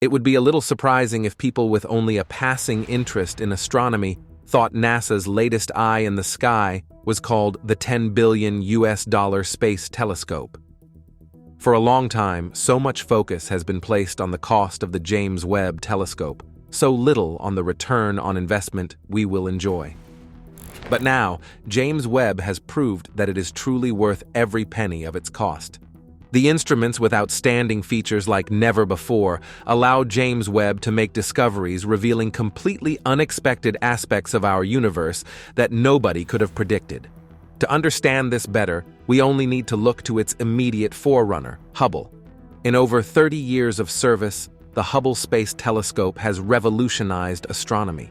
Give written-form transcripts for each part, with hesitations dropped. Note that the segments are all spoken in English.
It would be a little surprising if people with only a passing interest in astronomy thought NASA's latest eye in the sky was called the $10 billion Space Telescope. For a long time, so much focus has been placed on the cost of the James Webb Telescope, so little on the return on investment we will enjoy. But now, James Webb has proved that it is truly worth every penny of its cost. The instruments with outstanding features like never before allow James Webb to make discoveries revealing completely unexpected aspects of our universe that nobody could have predicted. To understand this better, we only need to look to its immediate forerunner, Hubble. In over 30 years of service, the Hubble Space Telescope has revolutionized astronomy.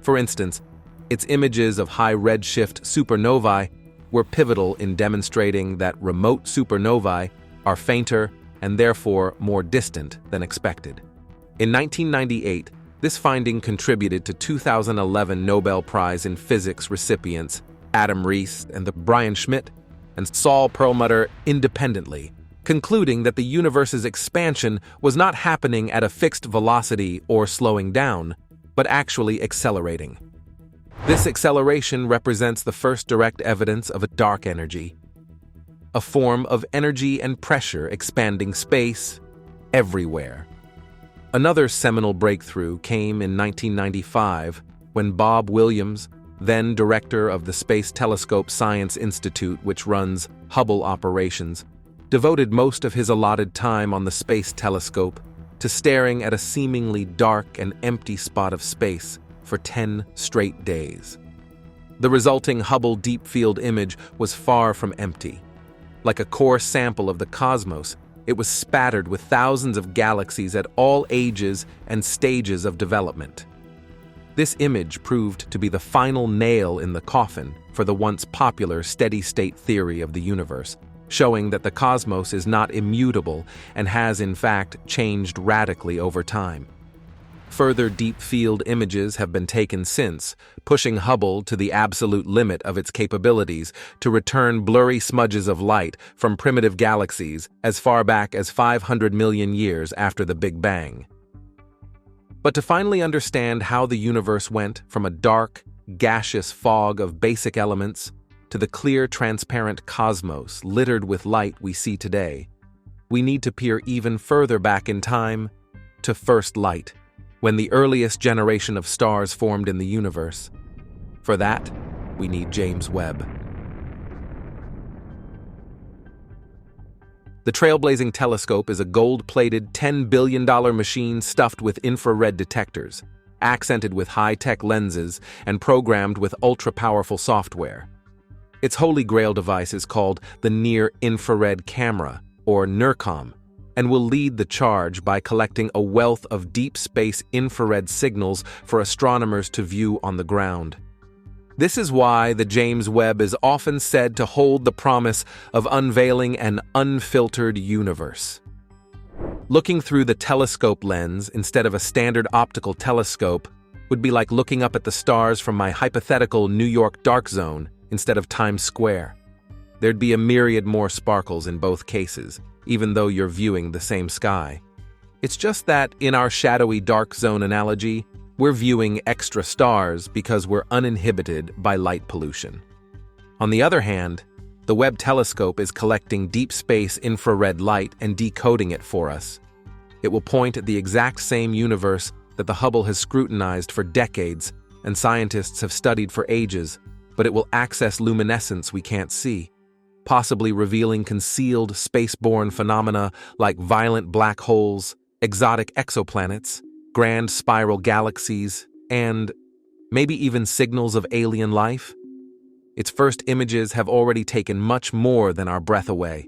For instance, its images of high redshift supernovae were pivotal in demonstrating that remote supernovae are fainter and therefore more distant than expected. In 1998, this finding contributed to 2011 Nobel Prize in Physics recipients Adam Rees and Brian Schmidt and Saul Perlmutter independently, concluding that the universe's expansion was not happening at a fixed velocity or slowing down, but actually accelerating. This acceleration represents the first direct evidence of a dark energy, a form of energy and pressure expanding space everywhere. Another seminal breakthrough came in 1995 when Bob Williams, then director of the Space Telescope Science Institute, which runs Hubble operations, devoted most of his allotted time on the space telescope to staring at a seemingly dark and empty spot of space for 10 straight days. The resulting Hubble Deep Field image was far from empty. Like a core sample of the cosmos, it was spattered with thousands of galaxies at all ages and stages of development. This image proved to be the final nail in the coffin for the once popular steady-state theory of the universe, showing that the cosmos is not immutable and has in fact changed radically over time. Further deep field images have been taken since, pushing Hubble to the absolute limit of its capabilities to return blurry smudges of light from primitive galaxies as far back as 500 million years after the Big Bang. But to finally understand how the universe went from a dark, gaseous fog of basic elements to the clear, transparent cosmos littered with light we see today, we need to peer even further back in time to first light, when the earliest generation of stars formed in the universe. For that, we need James Webb. The trailblazing telescope is a gold-plated $10 billion machine stuffed with infrared detectors, accented with high-tech lenses, and programmed with ultra-powerful software. Its holy grail device is called the Near-Infrared Camera, or NIRCam, and will lead the charge by collecting a wealth of deep space infrared signals for astronomers to view on the ground. This is why the James Webb is often said to hold the promise of unveiling an unfiltered universe. Looking through the telescope lens instead of a standard optical telescope would be like looking up at the stars from my hypothetical New York dark zone instead of Times Square. There'd be a myriad more sparkles in both cases, even though you're viewing the same sky. It's just that, in our shadowy dark zone analogy, we're viewing extra stars because we're uninhibited by light pollution. On the other hand, the Webb telescope is collecting deep space infrared light and decoding it for us. It will point at the exact same universe that the Hubble has scrutinized for decades and scientists have studied for ages, but it will access luminescence we can't see, possibly revealing concealed spaceborne phenomena like violent black holes, exotic exoplanets, grand spiral galaxies, and maybe even signals of alien life. Its first images have already taken much more than our breath away.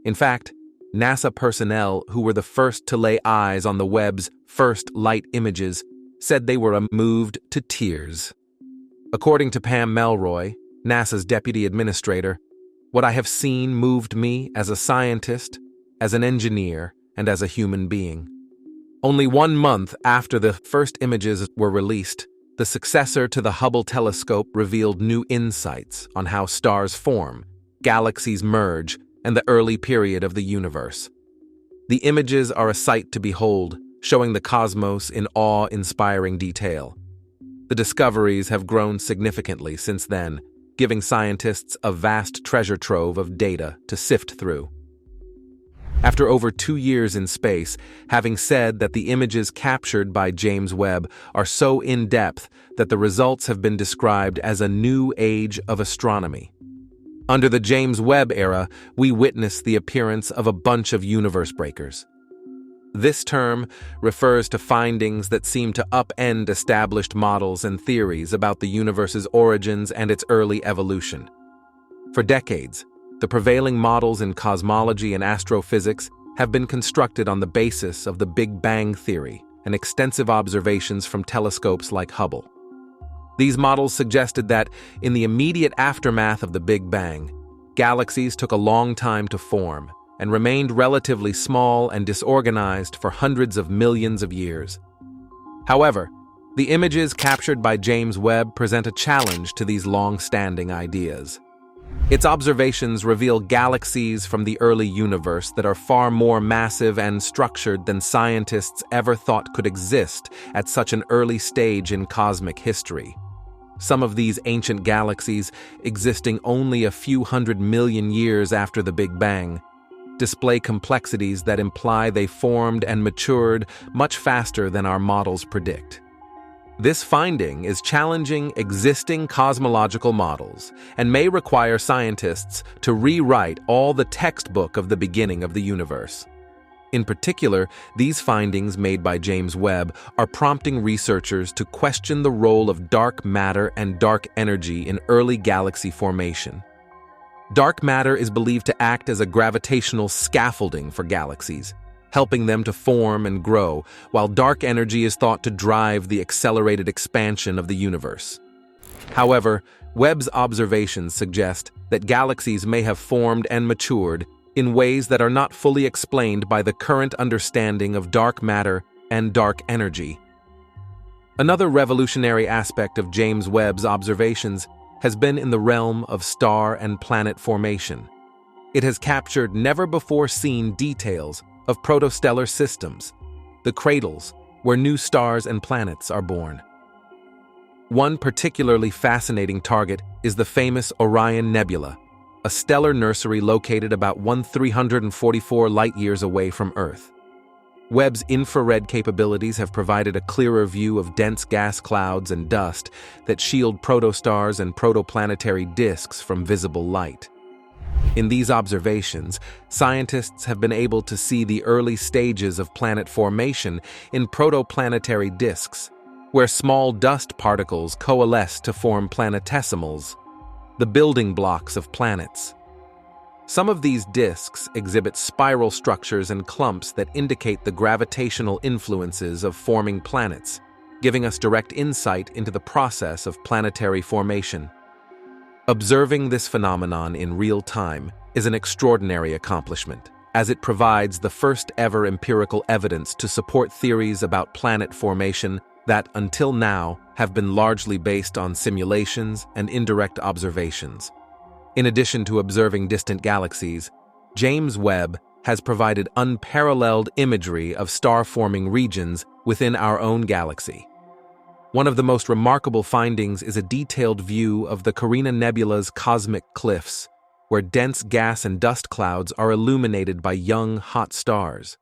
In fact, NASA personnel who were the first to lay eyes on the Webb's first light images said they were moved to tears. According to Pam Melroy, NASA's deputy administrator, "What I have seen moved me as a scientist, as an engineer, and as a human being." Only 1 month after the first images were released, the successor to the Hubble telescope revealed new insights on how stars form, galaxies merge, and the early period of the universe. The images are a sight to behold, showing the cosmos in awe-inspiring detail. The discoveries have grown significantly since then, giving scientists a vast treasure trove of data to sift through. After over 2 years in space, having said that the images captured by James Webb are so in-depth that the results have been described as a new age of astronomy. Under the James Webb era, we witness the appearance of a bunch of universe breakers. This term refers to findings that seem to upend established models and theories about the universe's origins and its early evolution. For decades, the prevailing models in cosmology and astrophysics have been constructed on the basis of the Big Bang theory and extensive observations from telescopes like Hubble. These models suggested that, in the immediate aftermath of the Big Bang, galaxies took a long time to form and remained relatively small and disorganized for hundreds of millions of years. However, the images captured by James Webb present a challenge to these long-standing ideas. Its observations reveal galaxies from the early universe that are far more massive and structured than scientists ever thought could exist at such an early stage in cosmic history. Some of these ancient galaxies, existing only a few 100 million years after the Big Bang, display complexities that imply they formed and matured much faster than our models predict. This finding is challenging existing cosmological models and may require scientists to rewrite all the textbook of the beginning of the universe. In particular, these findings made by James Webb are prompting researchers to question the role of dark matter and dark energy in early galaxy formation. Dark matter is believed to act as a gravitational scaffolding for galaxies, helping them to form and grow, while dark energy is thought to drive the accelerated expansion of the universe. However, Webb's observations suggest that galaxies may have formed and matured in ways that are not fully explained by the current understanding of dark matter and dark energy. Another revolutionary aspect of James Webb's observations has been in the realm of star and planet formation. It has captured never-before-seen details of protostellar systems, the cradles where new stars and planets are born. One particularly fascinating target is the famous Orion Nebula, a stellar nursery located about 1,344 light-years away from Earth. Webb's infrared capabilities have provided a clearer view of dense gas clouds and dust that shield protostars and protoplanetary disks from visible light. In these observations, scientists have been able to see the early stages of planet formation in protoplanetary disks, where small dust particles coalesce to form planetesimals, the building blocks of planets. Some of these disks exhibit spiral structures and clumps that indicate the gravitational influences of forming planets, giving us direct insight into the process of planetary formation. Observing this phenomenon in real time is an extraordinary accomplishment, as it provides the first-ever empirical evidence to support theories about planet formation that, until now, have been largely based on simulations and indirect observations. In addition to observing distant galaxies, James Webb has provided unparalleled imagery of star-forming regions within our own galaxy. One of the most remarkable findings is a detailed view of the Carina Nebula's cosmic cliffs, where dense gas and dust clouds are illuminated by young, hot stars.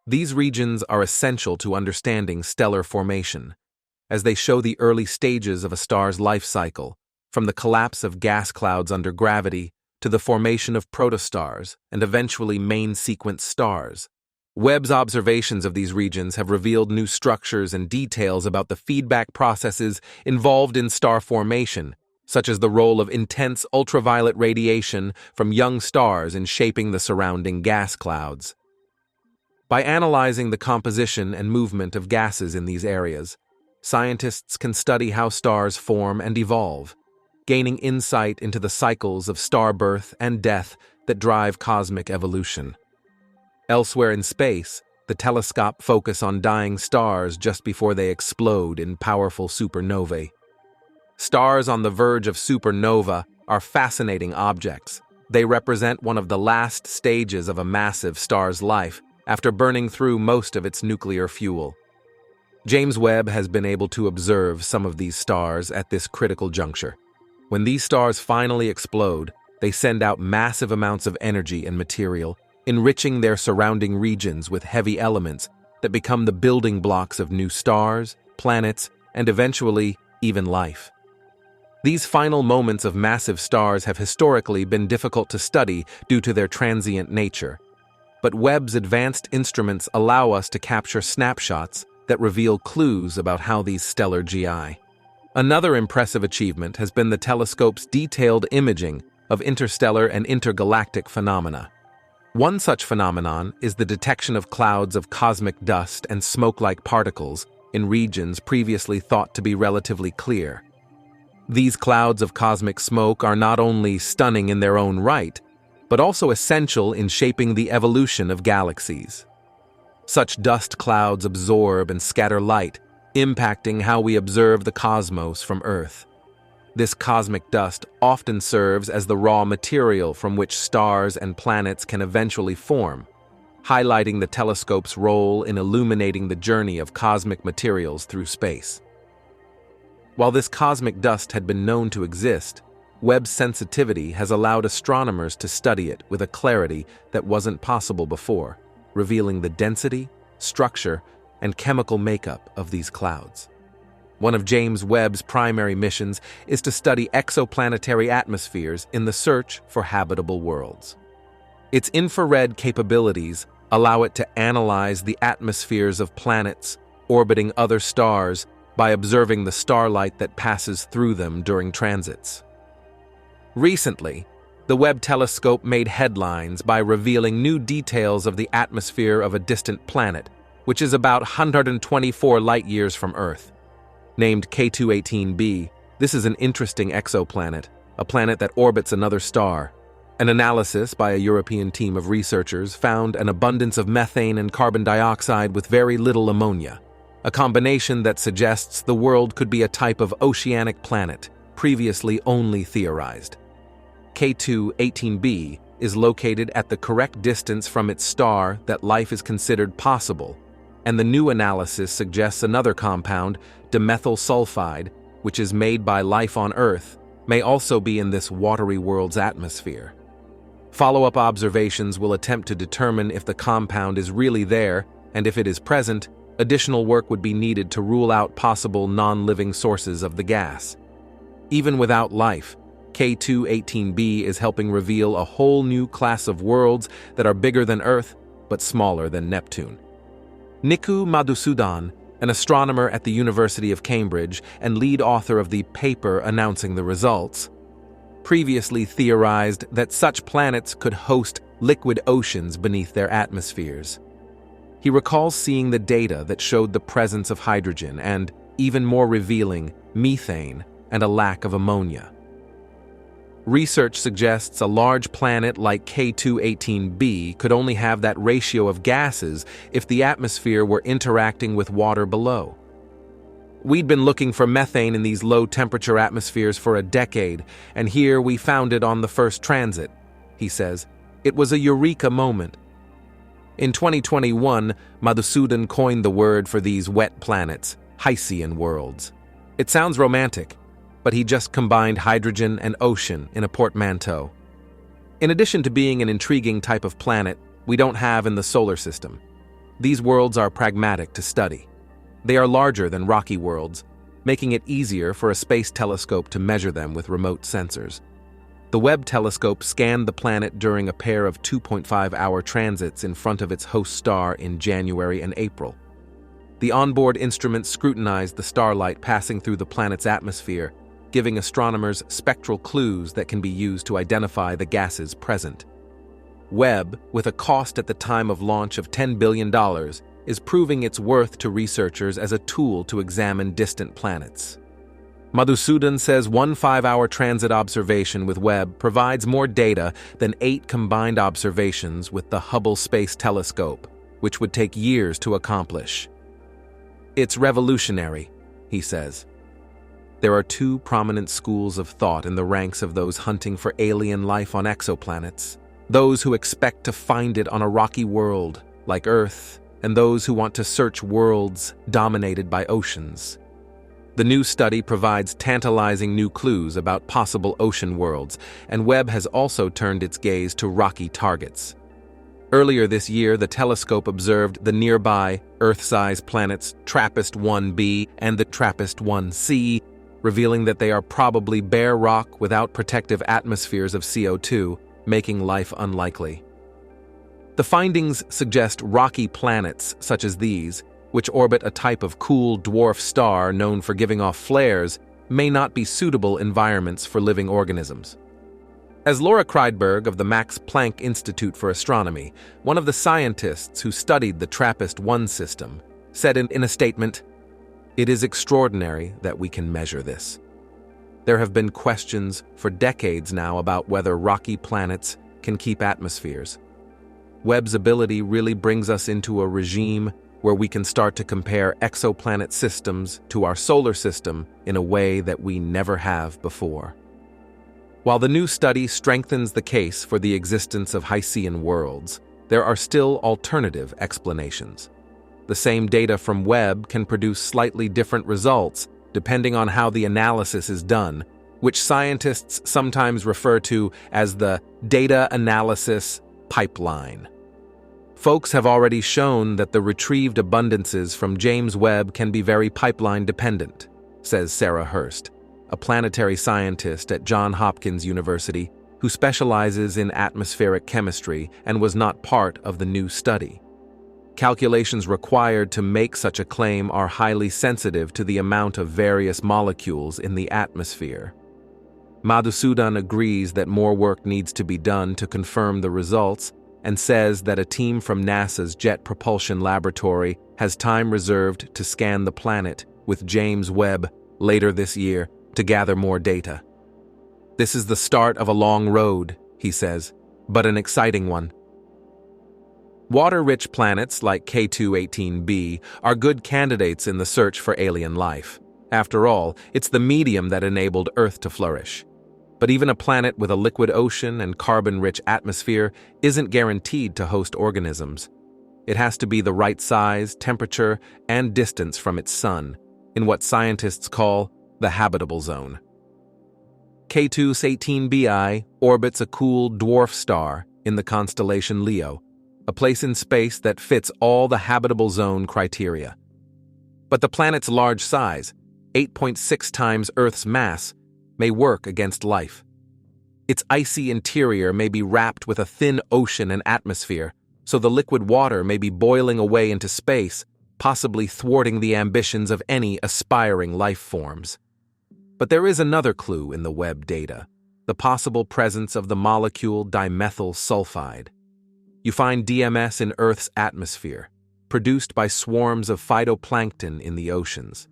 These regions are essential to understanding stellar formation, as they show the early stages of a star's life cycle, from the collapse of gas clouds under gravity to the formation of protostars and eventually main-sequence stars. Webb's observations of these regions have revealed new structures and details about the feedback processes involved in star formation, such as the role of intense ultraviolet radiation from young stars in shaping the surrounding gas clouds. By analyzing the composition and movement of gases in these areas, scientists can study how stars form and evolve, gaining insight into the cycles of star birth and death that drive cosmic evolution. Elsewhere in space, the telescope focuses on dying stars just before they explode in powerful supernovae. Stars on the verge of supernova are fascinating objects. They represent one of the last stages of a massive star's life, after burning through most of its nuclear fuel. James Webb has been able to observe some of these stars at this critical juncture. When these stars finally explode, they send out massive amounts of energy and material, enriching their surrounding regions with heavy elements that become the building blocks of new stars, planets, and eventually, even life. These final moments of massive stars have historically been difficult to study due to their transient nature. But Webb's advanced instruments allow us to capture snapshots that reveal clues about how these stellar GI. Another impressive achievement has been the telescope's detailed imaging of interstellar and intergalactic phenomena. One such phenomenon is the detection of clouds of cosmic dust and smoke-like particles in regions previously thought to be relatively clear. These clouds of cosmic smoke are not only stunning in their own right, but also essential in shaping the evolution of galaxies. Such dust clouds absorb and scatter light, impacting how we observe the cosmos from Earth. This cosmic dust often serves as the raw material from which stars and planets can eventually form, highlighting the telescope's role in illuminating the journey of cosmic materials through space. While this cosmic dust had been known to exist, Webb's sensitivity has allowed astronomers to study it with a clarity that wasn't possible before, revealing the density, structure, and chemical makeup of these clouds. One of James Webb's primary missions is to study exoplanetary atmospheres in the search for habitable worlds. Its infrared capabilities allow it to analyze the atmospheres of planets orbiting other stars by observing the starlight that passes through them during transits. Recently, the Webb telescope made headlines by revealing new details of the atmosphere of a distant planet, which is about 124 light-years from Earth. Named K218b, this is an interesting exoplanet, a planet that orbits another star. An analysis by a European team of researchers found an abundance of methane and carbon dioxide with very little ammonia, a combination that suggests the world could be a type of oceanic planet, previously only theorized. K218b is located at the correct distance from its star that life is considered possible, and the new analysis suggests another compound, dimethyl sulfide, which is made by life on Earth, may also be in this watery world's atmosphere. Follow-up observations will attempt to determine if the compound is really there, and if it is present, additional work would be needed to rule out possible non-living sources of the gas. Even without life, K218b is helping reveal a whole new class of worlds that are bigger than Earth, but smaller than Neptune. Niku Madhusudan, an astronomer at the University of Cambridge and lead author of the paper announcing the results, previously theorized that such planets could host liquid oceans beneath their atmospheres. He recalls seeing the data that showed the presence of hydrogen and, even more revealing, methane and a lack of ammonia. Research suggests a large planet like K218b could only have that ratio of gases if the atmosphere were interacting with water below. We'd been looking for methane in these low-temperature atmospheres for a decade, and here we found it on the first transit, he says. It was a eureka moment. In 2021, Madhusudan coined the word for these wet planets, Hycean worlds. It sounds romantic, but he just combined hydrogen and ocean in a portmanteau. In addition to being an intriguing type of planet we don't have in the solar system, these worlds are pragmatic to study. They are larger than rocky worlds, making it easier for a space telescope to measure them with remote sensors. The Webb telescope scanned the planet during a pair of 2.5-hour transits in front of its host star in January and April. The onboard instruments scrutinized the starlight passing through the planet's atmosphere, giving astronomers spectral clues that can be used to identify the gases present. Webb, with a cost at the time of launch of $10 billion, is proving its worth to researchers as a tool to examine distant planets. Madhusudan says one 5-hour transit observation with Webb provides more data than 8 combined observations with the Hubble Space Telescope, which would take years to accomplish. It's revolutionary, he says. There are 2 prominent schools of thought in the ranks of those hunting for alien life on exoplanets. Those who expect to find it on a rocky world, like Earth, and those who want to search worlds dominated by oceans. The new study provides tantalizing new clues about possible ocean worlds, and Webb has also turned its gaze to rocky targets. Earlier this year, the telescope observed the nearby Earth-size planets TRAPPIST-1b and the TRAPPIST-1c, revealing that they are probably bare rock without protective atmospheres of CO2, making life unlikely. The findings suggest rocky planets such as these, which orbit a type of cool dwarf star known for giving off flares, may not be suitable environments for living organisms. As Laura Kreidberg of the Max Planck Institute for Astronomy, one of the scientists who studied the TRAPPIST-1 system, said in a statement, "It is extraordinary that we can measure this. There have been questions for decades now about whether rocky planets can keep atmospheres. Webb's ability really brings us into a regime where we can start to compare exoplanet systems to our solar system in a way that we never have before." While the new study strengthens the case for the existence of Hycean worlds, there are still alternative explanations. The same data from Webb can produce slightly different results depending on how the analysis is done, which scientists sometimes refer to as the data analysis pipeline. Folks have already shown that the retrieved abundances from James Webb can be very pipeline-dependent, says Sarah Hurst, a planetary scientist at Johns Hopkins University who specializes in atmospheric chemistry and was not part of the new study. Calculations required to make such a claim are highly sensitive to the amount of various molecules in the atmosphere. Madhusudan agrees that more work needs to be done to confirm the results and says that a team from NASA's Jet Propulsion Laboratory has time reserved to scan the planet with James Webb later this year to gather more data. "This is the start of a long road," he says, "but an exciting one." Water-rich planets like K2-18b are good candidates in the search for alien life. After all, it's the medium that enabled Earth to flourish. But even a planet with a liquid ocean and carbon-rich atmosphere isn't guaranteed to host organisms. It has to be the right size, temperature, and distance from its sun, in what scientists call the habitable zone. K2-18bi orbits a cool dwarf star in the constellation Leo, a place in space that fits all the habitable zone criteria. But the planet's large size, 8.6 times Earth's mass, may work against life. Its icy interior may be wrapped with a thin ocean and atmosphere, so the liquid water may be boiling away into space, possibly thwarting the ambitions of any aspiring life forms. But there is another clue in the Webb data, the possible presence of the molecule dimethyl sulfide. You find DMS in Earth's atmosphere, produced by swarms of phytoplankton in the oceans.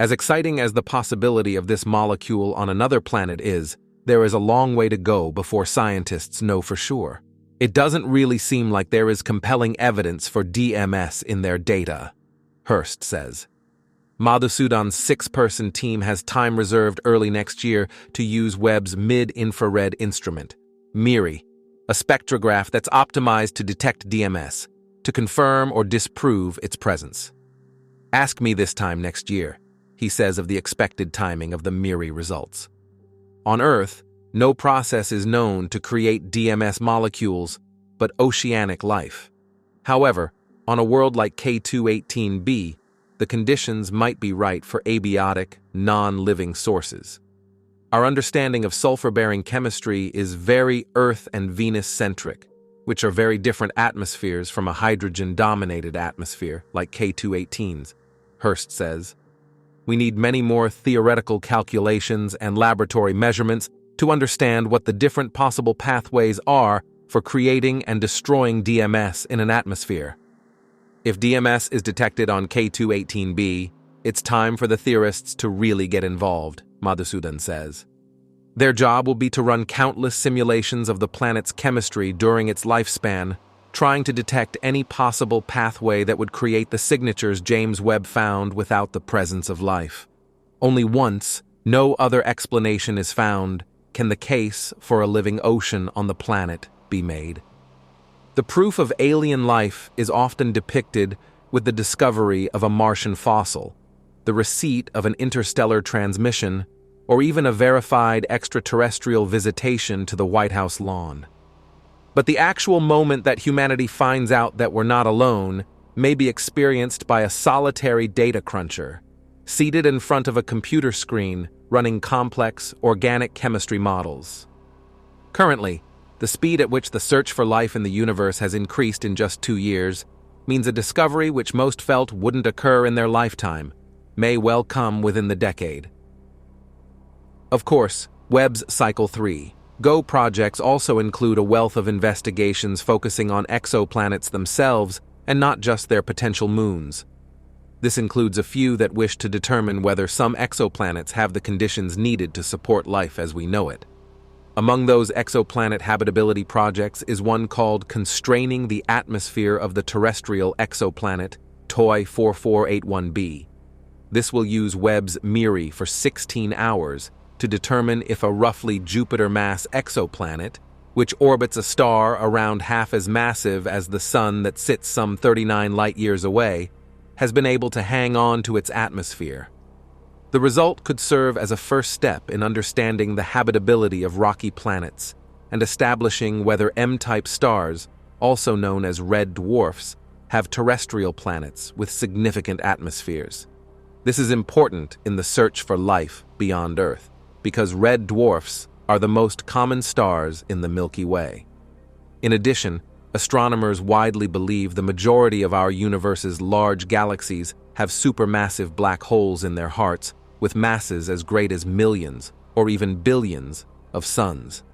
As exciting as the possibility of this molecule on another planet is, there is a long way to go before scientists know for sure. It doesn't really seem like there is compelling evidence for DMS in their data, Hurst says. Madhusudan's 6-person team has time reserved early next year to use Webb's mid-infrared instrument, MIRI, a spectrograph that's optimized to detect DMS, to confirm or disprove its presence. "Ask me this time next year," he says of the expected timing of the MIRI results. On Earth, no process is known to create DMS molecules, but oceanic life. However, on a world like K2-18b, the conditions might be right for abiotic, non-living sources. Our understanding of sulfur-bearing chemistry is very Earth and Venus-centric, which are very different atmospheres from a hydrogen-dominated atmosphere like K2-18's, Hurst says. We need many more theoretical calculations and laboratory measurements to understand what the different possible pathways are for creating and destroying DMS in an atmosphere. If DMS is detected on K2-18b, it's time for the theorists to really get involved, Madhusudan says. Their job will be to run countless simulations of the planet's chemistry during its lifespan, trying to detect any possible pathway that would create the signatures James Webb found without the presence of life. Only once, no other explanation is found, can the case for a living ocean on the planet be made. The proof of alien life is often depicted with the discovery of a Martian fossil, the receipt of an interstellar transmission, or even a verified extraterrestrial visitation to the White House lawn. But the actual moment that humanity finds out that we're not alone may be experienced by a solitary data cruncher, seated in front of a computer screen running complex organic chemistry models. Currently, the speed at which the search for life in the universe has increased in just 2 years means a discovery which most felt wouldn't occur in their lifetime may well come within the decade. Of course, Webb's Cycle 3 GO projects also include a wealth of investigations focusing on exoplanets themselves and not just their potential moons. This includes a few that wish to determine whether some exoplanets have the conditions needed to support life as we know it. Among those exoplanet habitability projects is one called Constraining the Atmosphere of the Terrestrial Exoplanet, TOI 4481b. This will use Webb's MIRI for 16 hours to determine if a roughly Jupiter-mass exoplanet, which orbits a star around half as massive as the Sun that sits some 39 light-years away, has been able to hang on to its atmosphere. The result could serve as a first step in understanding the habitability of rocky planets and establishing whether M-type stars, also known as red dwarfs, have terrestrial planets with significant atmospheres. This is important in the search for life beyond Earth, because red dwarfs are the most common stars in the Milky Way. In addition, astronomers widely believe the majority of our universe's large galaxies have supermassive black holes in their hearts, with masses as great as millions or even billions of suns.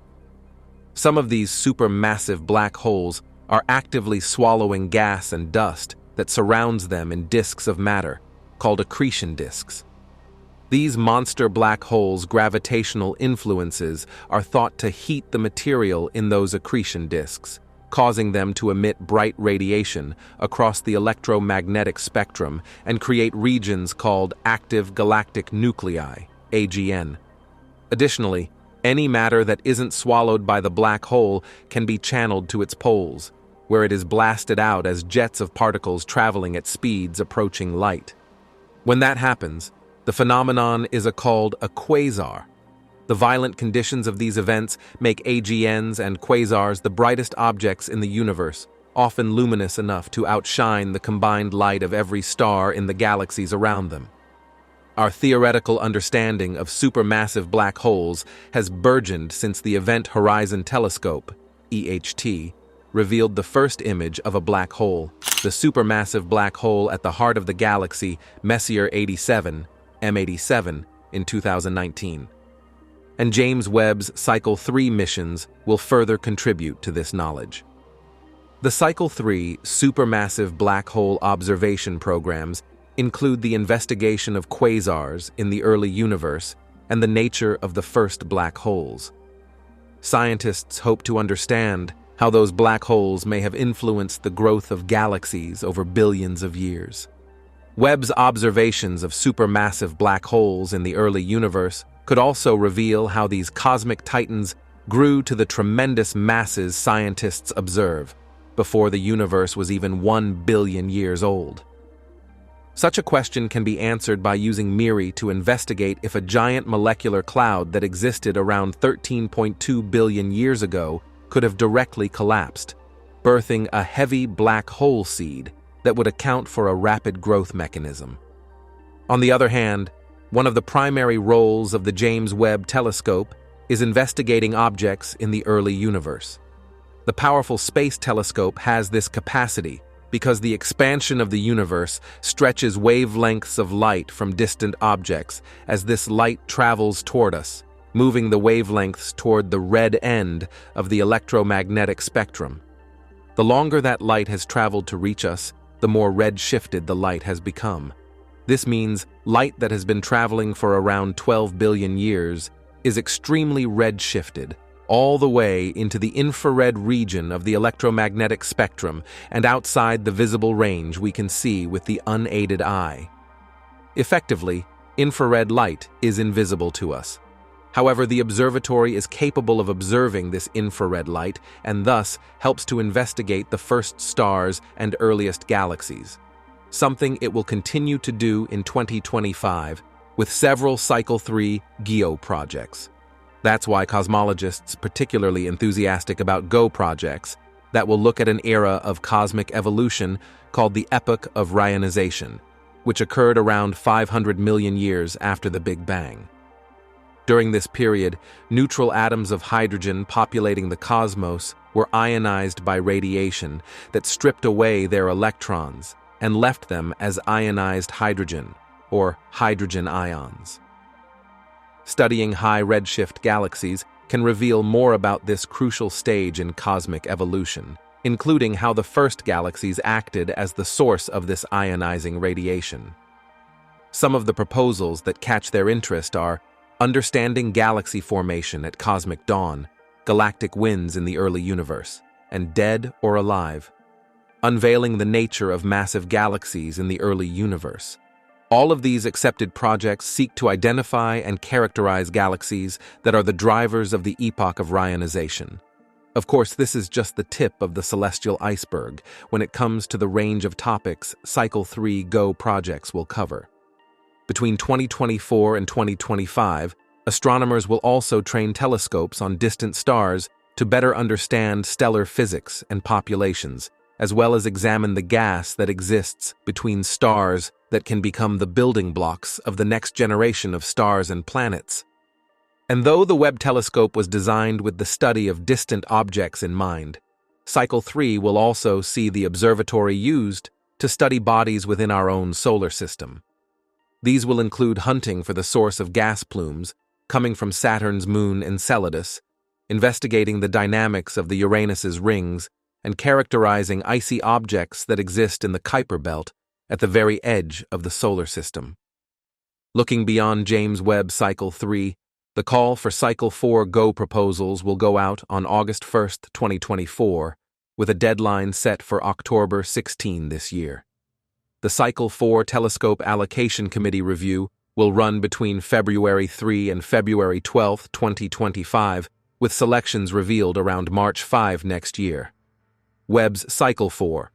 Some of these supermassive black holes are actively swallowing gas and dust that surrounds them in disks of matter, called accretion disks. These monster black holes' gravitational influences are thought to heat the material in those accretion disks, causing them to emit bright radiation across the electromagnetic spectrum and create regions called active galactic nuclei, AGN. Additionally, any matter that isn't swallowed by the black hole can be channeled to its poles, where it is blasted out as jets of particles traveling at speeds approaching light. When that happens, the phenomenon is called a quasar. The violent conditions of these events make AGNs and quasars the brightest objects in the universe, often luminous enough to outshine the combined light of every star in the galaxies around them. Our theoretical understanding of supermassive black holes has burgeoned since the Event Horizon Telescope, EHT, revealed the first image of a black hole, the supermassive black hole at the heart of the galaxy Messier 87, M87, in 2019. And James Webb's Cycle 3 missions will further contribute to this knowledge. The Cycle 3 supermassive black hole observation programs include the investigation of quasars in the early universe and the nature of the first black holes. Scientists hope to understand how those black holes may have influenced the growth of galaxies over billions of years. Webb's observations of supermassive black holes in the early universe could also reveal how these cosmic titans grew to the tremendous masses scientists observe before the universe was even 1 billion years old. Such a question can be answered by using MIRI to investigate if a giant molecular cloud that existed around 13.2 billion years ago could have directly collapsed, birthing a heavy black hole seed that would account for a rapid growth mechanism. On the other hand, one of the primary roles of the James Webb Telescope is investigating objects in the early universe. The powerful space telescope has this capacity because the expansion of the universe stretches wavelengths of light from distant objects as this light travels toward us, moving the wavelengths toward the red end of the electromagnetic spectrum. The longer that light has traveled to reach us, the more red-shifted the light has become. This means light that has been traveling for around 12 billion years is extremely red-shifted, all the way into the infrared region of the electromagnetic spectrum and outside the visible range we can see with the unaided eye. Effectively, infrared light is invisible to us. However, the observatory is capable of observing this infrared light and thus helps to investigate the first stars and earliest galaxies, something it will continue to do in 2025 with several Cycle 3 GEO projects. That's why cosmologists are particularly enthusiastic about GO projects that will look at an era of cosmic evolution called the Epoch of Rionization, which occurred around 500 million years after the Big Bang. During this period, neutral atoms of hydrogen populating the cosmos were ionized by radiation that stripped away their electrons and left them as ionized hydrogen, or hydrogen ions. Studying high redshift galaxies can reveal more about this crucial stage in cosmic evolution, including how the first galaxies acted as the source of this ionizing radiation. Some of the proposals that catch their interest are understanding galaxy formation at cosmic dawn, galactic winds in the early universe, and dead or alive, unveiling the nature of massive galaxies in the early universe. All of these accepted projects seek to identify and characterize galaxies that are the drivers of the epoch of Rionization. Of course, this is just the tip of the celestial iceberg when it comes to the range of topics Cycle 3 GO projects will cover. Between 2024 and 2025, astronomers will also train telescopes on distant stars to better understand stellar physics and populations, as well as examine the gas that exists between stars that can become the building blocks of the next generation of stars and planets. And though the Webb telescope was designed with the study of distant objects in mind, Cycle 3 will also see the observatory used to study bodies within our own solar system. These will include hunting for the source of gas plumes coming from Saturn's moon Enceladus, investigating the dynamics of the Uranus's rings, and characterizing icy objects that exist in the Kuiper belt at the very edge of the solar system. Looking beyond James Webb Cycle 3, the call for Cycle 4 GO proposals will go out on August 1, 2024, with a deadline set for October 16 this year. The Cycle 4 Telescope Allocation Committee review will run between February 3 and February 12, 2025, with selections revealed around March 5 next year. Webb's Cycle 4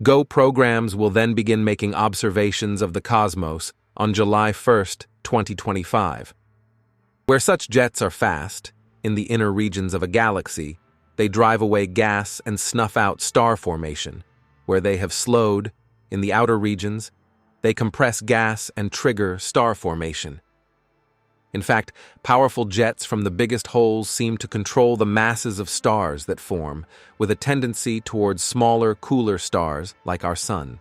GO programs will then begin making observations of the cosmos on July 1, 2025. Where such jets are fast, in the inner regions of a galaxy, they drive away gas and snuff out star formation. Where they have slowed, in the outer regions, they compress gas and trigger star formation. In fact, powerful jets from the biggest holes seem to control the masses of stars that form, with a tendency towards smaller, cooler stars like our Sun.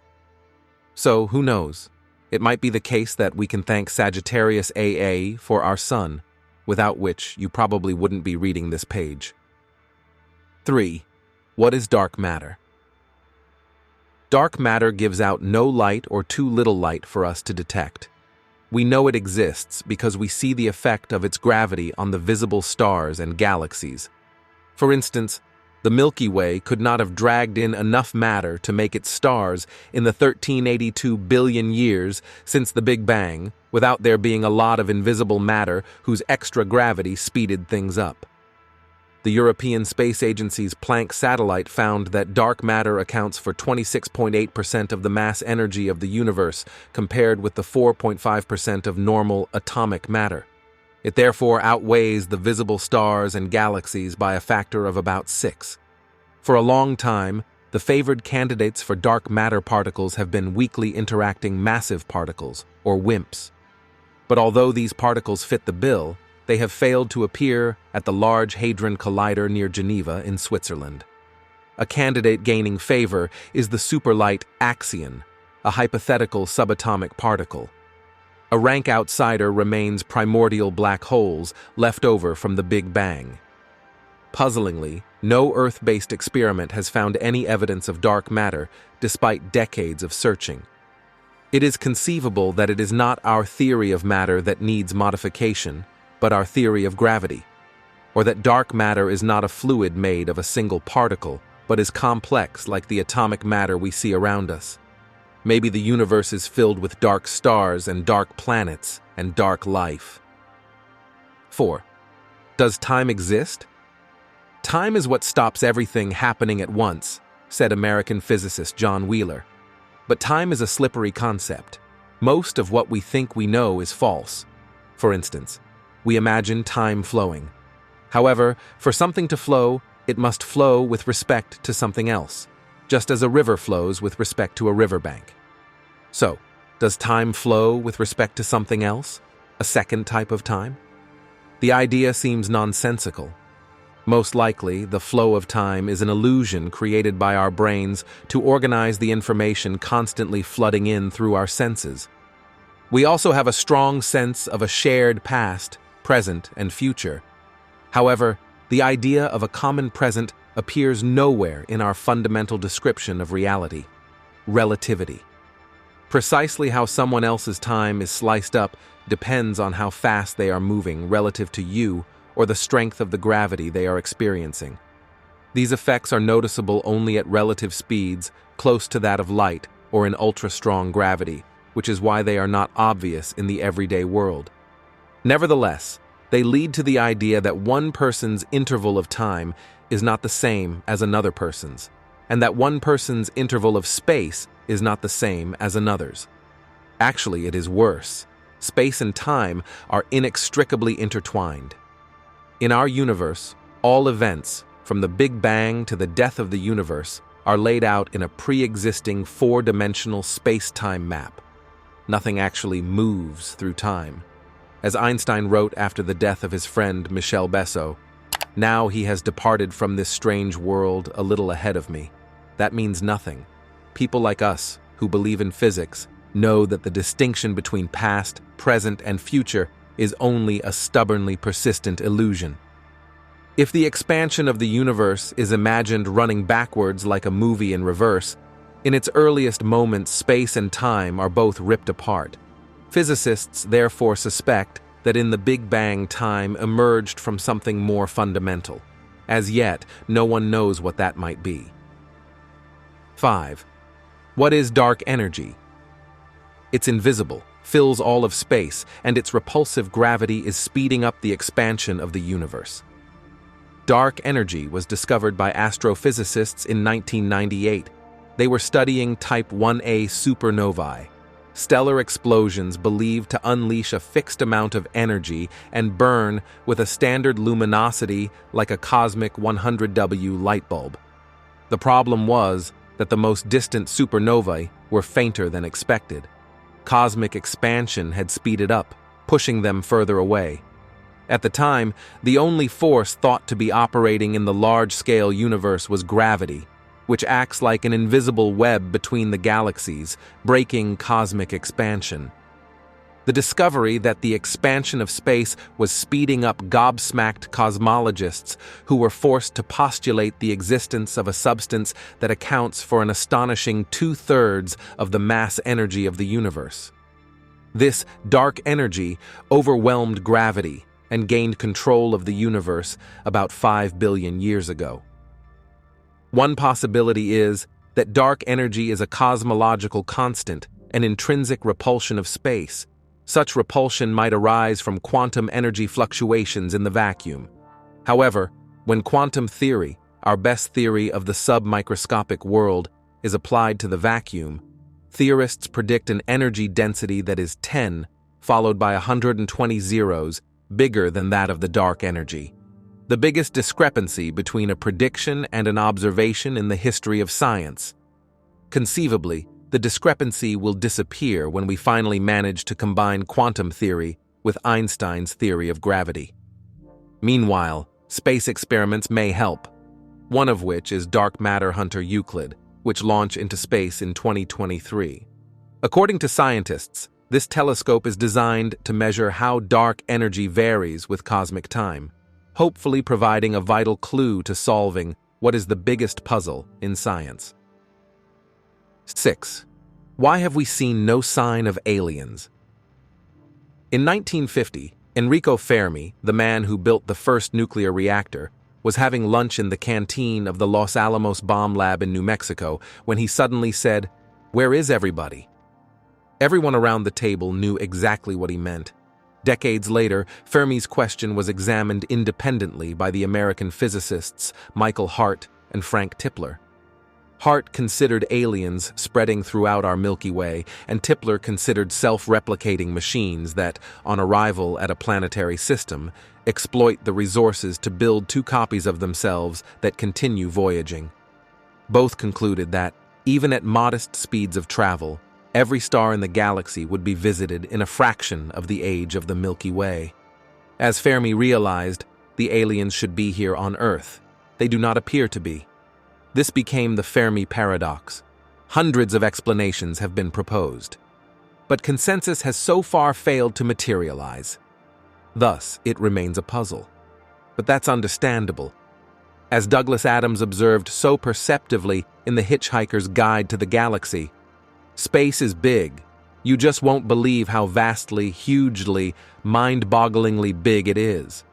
So, who knows? It might be the case that we can thank Sagittarius AA for our Sun, without which you probably wouldn't be reading this page. 3. What is dark matter? Dark matter gives out no light or too little light for us to detect. We know it exists because we see the effect of its gravity on the visible stars and galaxies. For instance, the Milky Way could not have dragged in enough matter to make its stars in the 1382 billion years since the Big Bang without there being a lot of invisible matter whose extra gravity speeded things up. The European Space Agency's Planck satellite found that dark matter accounts for 26.8% of the mass energy of the universe, compared with the 4.5% of normal atomic matter. It therefore outweighs the visible stars and galaxies by a factor of about 6. For a long time, the favored candidates for dark matter particles have been weakly interacting massive particles, or WIMPs. But although these particles fit the bill, they have failed to appear at the Large Hadron Collider near Geneva in Switzerland. A candidate gaining favor is the superlight Axion, a hypothetical subatomic particle. A rank outsider remains primordial black holes left over from the Big Bang. Puzzlingly, no Earth-based experiment has found any evidence of dark matter despite decades of searching. It is conceivable that it is not our theory of matter that needs modification, but our theory of gravity, or that dark matter is not a fluid made of a single particle, but is complex like the atomic matter we see around us. Maybe the universe is filled with dark stars and dark planets and dark life. 4. Does time exist? Time is what stops everything happening at once, said American physicist John Wheeler. But time is a slippery concept. Most of what we think we know is false. For instance, we imagine time flowing. However, for something to flow, it must flow with respect to something else, just as a river flows with respect to a riverbank. So, does time flow with respect to something else? A second type of time? The idea seems nonsensical. Most likely, the flow of time is an illusion created by our brains to organize the information constantly flooding in through our senses. We also have a strong sense of a shared past, present, and future. However, the idea of a common present appears nowhere in our fundamental description of reality: relativity. Precisely how someone else's time is sliced up depends on how fast they are moving relative to you or the strength of the gravity they are experiencing. These effects are noticeable only at relative speeds close to that of light or in ultra-strong gravity, which is why they are not obvious in the everyday world. Nevertheless, they lead to the idea that one person's interval of time is not the same as another person's, and that one person's interval of space is not the same as another's. Actually, it is worse. Space and time are inextricably intertwined. In our universe, all events, from the Big Bang to the death of the universe, are laid out in a pre-existing four-dimensional space-time map. Nothing actually moves through time. As Einstein wrote after the death of his friend Michel Besso, "Now he has departed from this strange world a little ahead of me." That means nothing. People like us, who believe in physics, know that the distinction between past, present, and future is only a stubbornly persistent illusion. If the expansion of the universe is imagined running backwards like a movie in reverse, in its earliest moments space and time are both ripped apart. Physicists therefore suspect that in the Big Bang time emerged from something more fundamental. As yet, no one knows what that might be. 5. What is dark energy? It's invisible, fills all of space, and its repulsive gravity is speeding up the expansion of the universe. Dark energy was discovered by astrophysicists in 1998. They were studying Type 1a supernovae, stellar explosions believed to unleash a fixed amount of energy and burn with a standard luminosity like a cosmic 100W light bulb. The problem was that the most distant supernovae were fainter than expected. Cosmic expansion had speeded up, pushing them further away. At the time, the only force thought to be operating in the large-scale universe was gravity, which acts like an invisible web between the galaxies, breaking cosmic expansion. The discovery that the expansion of space was speeding up gobsmacked cosmologists who were forced to postulate the existence of a substance that accounts for an astonishing 2/3 of the mass energy of the universe. This dark energy overwhelmed gravity and gained control of the universe about 5 billion years ago. One possibility is that dark energy is a cosmological constant, an intrinsic repulsion of space. Such repulsion might arise from quantum energy fluctuations in the vacuum. However, when quantum theory, our best theory of the submicroscopic world, is applied to the vacuum, theorists predict an energy density that is 10, followed by 120 zeros, bigger than that of the dark energy. The biggest discrepancy between a prediction and an observation in the history of science. Conceivably, the discrepancy will disappear when we finally manage to combine quantum theory with Einstein's theory of gravity. Meanwhile, space experiments may help, one of which is dark matter hunter Euclid, which launched into space in 2023. According to scientists, this telescope is designed to measure how dark energy varies with cosmic time, hopefully providing a vital clue to solving what is the biggest puzzle in science. 6. Why have we seen no sign of aliens? In 1950, Enrico Fermi, the man who built the first nuclear reactor, was having lunch in the canteen of the Los Alamos bomb lab in New Mexico when he suddenly said, "Where is everybody?" Everyone around the table knew exactly what he meant. Decades later, Fermi's question was examined independently by the American physicists Michael Hart and Frank Tipler. Hart considered aliens spreading throughout our Milky Way, and Tipler considered self-replicating machines that, on arrival at a planetary system, exploit the resources to build two copies of themselves that continue voyaging. Both concluded that, even at modest speeds of travel, every star in the galaxy would be visited in a fraction of the age of the Milky Way. As Fermi realized, the aliens should be here on Earth. They do not appear to be. This became the Fermi paradox. Hundreds of explanations have been proposed, but consensus has so far failed to materialize. Thus, it remains a puzzle. But that's understandable. As Douglas Adams observed so perceptively in The Hitchhiker's Guide to the Galaxy, space is big. You just won't believe how vastly, hugely, mind-bogglingly big it is.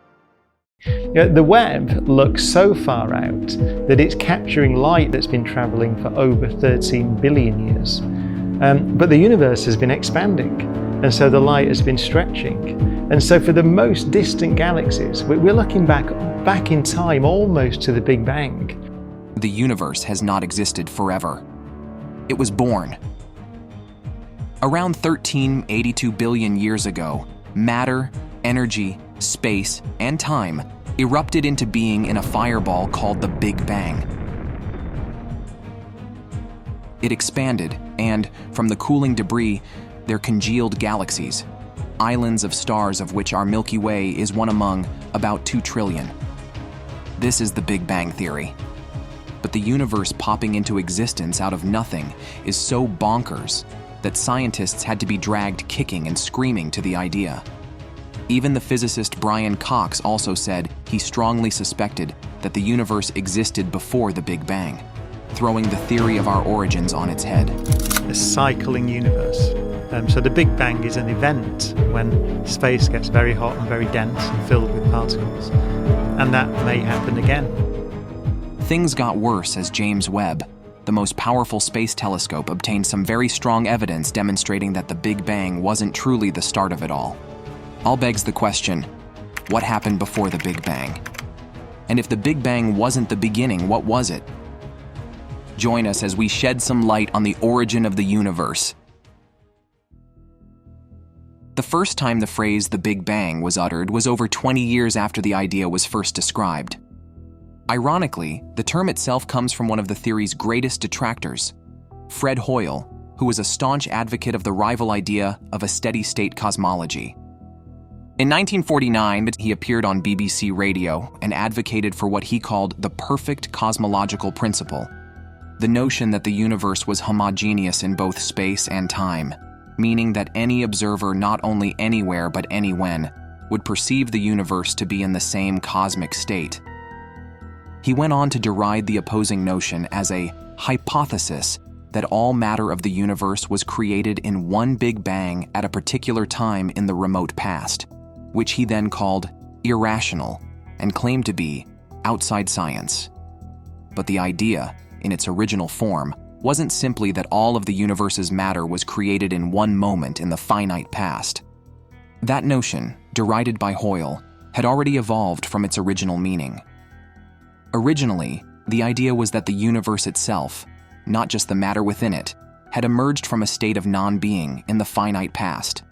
The Webb looks so far out that it's capturing light that's been travelling for over 13 billion years. But the universe has been expanding, and so the light has been stretching. And so for the most distant galaxies, we're looking back in time almost to the Big Bang. The universe has not existed forever. It was born. Around 1382 billion years ago, matter, energy, space, and time erupted into being in a fireball called the Big Bang. It expanded, and from the cooling debris, there congealed galaxies, islands of stars of which our Milky Way is one among about 2 trillion. This is the Big Bang theory. But the universe popping into existence out of nothing is so bonkers that scientists had to be dragged kicking and screaming to the idea. Even the physicist Brian Cox also said he strongly suspected that the universe existed before the Big Bang, throwing the theory of our origins on its head. A cycling universe. So the Big Bang is an event when space gets very hot and very dense and filled with particles. And that may happen again. Things got worse as James Webb, the most powerful space telescope, obtained some very strong evidence demonstrating that the Big Bang wasn't truly the start of it all. All begs the question, what happened before the Big Bang? And if the Big Bang wasn't the beginning, what was it? Join us as we shed some light on the origin of the universe. The first time the phrase the Big Bang was uttered was over 20 years after the idea was first described. Ironically, the term itself comes from one of the theory's greatest detractors, Fred Hoyle, who was a staunch advocate of the rival idea of a steady-state cosmology. In 1949, he appeared on BBC Radio and advocated for what he called the perfect cosmological principle, the notion that the universe was homogeneous in both space and time, meaning that any observer not only anywhere but anywhen would perceive the universe to be in the same cosmic state. He went on to deride the opposing notion as a hypothesis that all matter of the universe was created in one Big Bang at a particular time in the remote past, which he then called irrational and claimed to be outside science. But the idea, in its original form, wasn't simply that all of the universe's matter was created in one moment in the finite past. That notion, derided by Hoyle, had already evolved from its original meaning. Originally, the idea was that the universe itself, not just the matter within it, had emerged from a state of non-being in the finite past.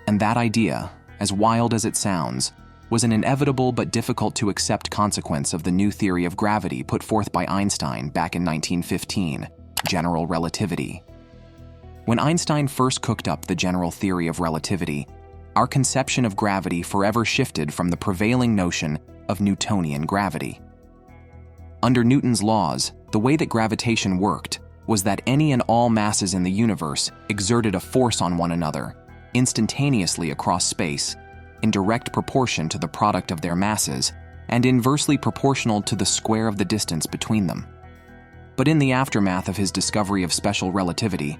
And that idea, as wild as it sounds, was an inevitable but difficult to accept consequence of the new theory of gravity put forth by Einstein back in 1915, general relativity. When Einstein first cooked up the general theory of relativity, our conception of gravity forever shifted from the prevailing notion of Newtonian gravity. Under Newton's laws, the way that gravitation worked was that any and all masses in the universe exerted a force on one another, instantaneously across space, in direct proportion to the product of their masses, and inversely proportional to the square of the distance between them. But in the aftermath of his discovery of special relativity,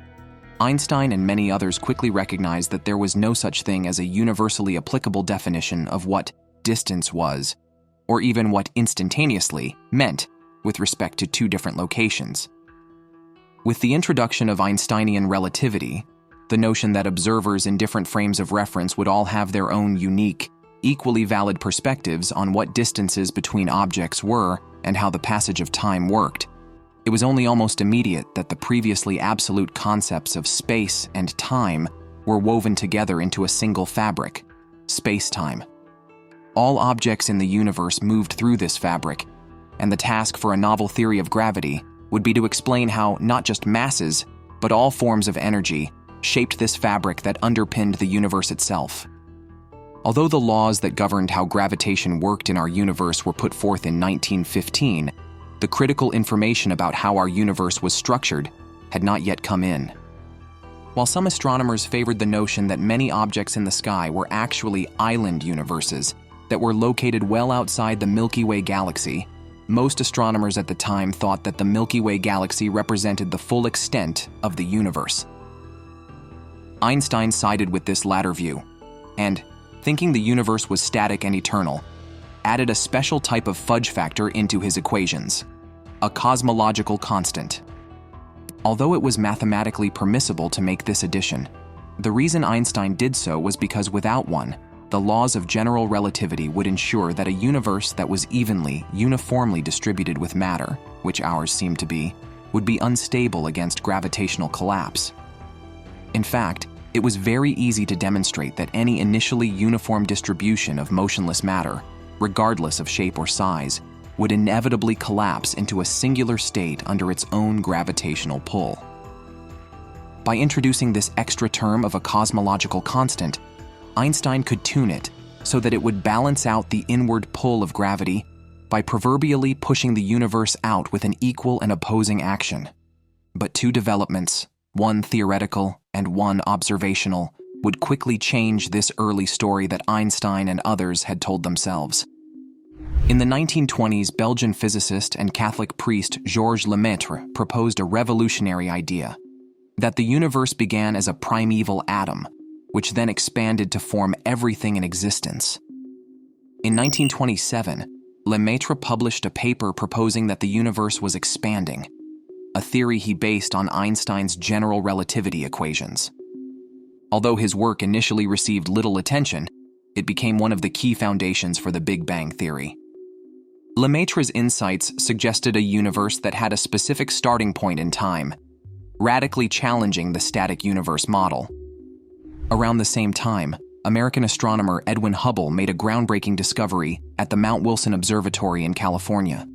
Einstein and many others quickly recognized that there was no such thing as a universally applicable definition of what distance was, or even what instantaneously meant with respect to two different locations. With the introduction of Einsteinian relativity, the notion that observers in different frames of reference would all have their own unique, equally valid perspectives on what distances between objects were and how the passage of time worked. It was only almost immediate that the previously absolute concepts of space and time were woven together into a single fabric, space-time. All objects in the universe moved through this fabric, and the task for a novel theory of gravity would be to explain how not just masses, but all forms of energy shaped this fabric that underpinned the universe itself. Although the laws that governed how gravitation worked in our universe were put forth in 1915, the critical information about how our universe was structured had not yet come in. While some astronomers favored the notion that many objects in the sky were actually island universes that were located well outside the Milky Way galaxy, most astronomers at the time thought that the Milky Way galaxy represented the full extent of the universe. Einstein sided with this latter view, and, thinking the universe was static and eternal, added a special type of fudge factor into his equations, a cosmological constant. Although it was mathematically permissible to make this addition, the reason Einstein did so was because without one, the laws of general relativity would ensure that a universe that was uniformly distributed with matter, which ours seemed to be, would be unstable against gravitational collapse. In fact, it was very easy to demonstrate that any initially uniform distribution of motionless matter, regardless of shape or size, would inevitably collapse into a singular state under its own gravitational pull. By introducing this extra term of a cosmological constant, Einstein could tune it so that it would balance out the inward pull of gravity by proverbially pushing the universe out with an equal and opposing action. But two developments, one theoretical and one observational, would quickly change this early story that Einstein and others had told themselves. In the 1920s, Belgian physicist and Catholic priest Georges Lemaitre proposed a revolutionary idea, that the universe began as a primeval atom, which then expanded to form everything in existence. In 1927, Lemaitre published a paper proposing that the universe was expanding, a theory he based on Einstein's general relativity equations. Although his work initially received little attention, it became one of the key foundations for the Big Bang theory. Lemaitre's insights suggested a universe that had a specific starting point in time, radically challenging the static universe model. Around the same time, American astronomer Edwin Hubble made a groundbreaking discovery at the Mount Wilson Observatory in California.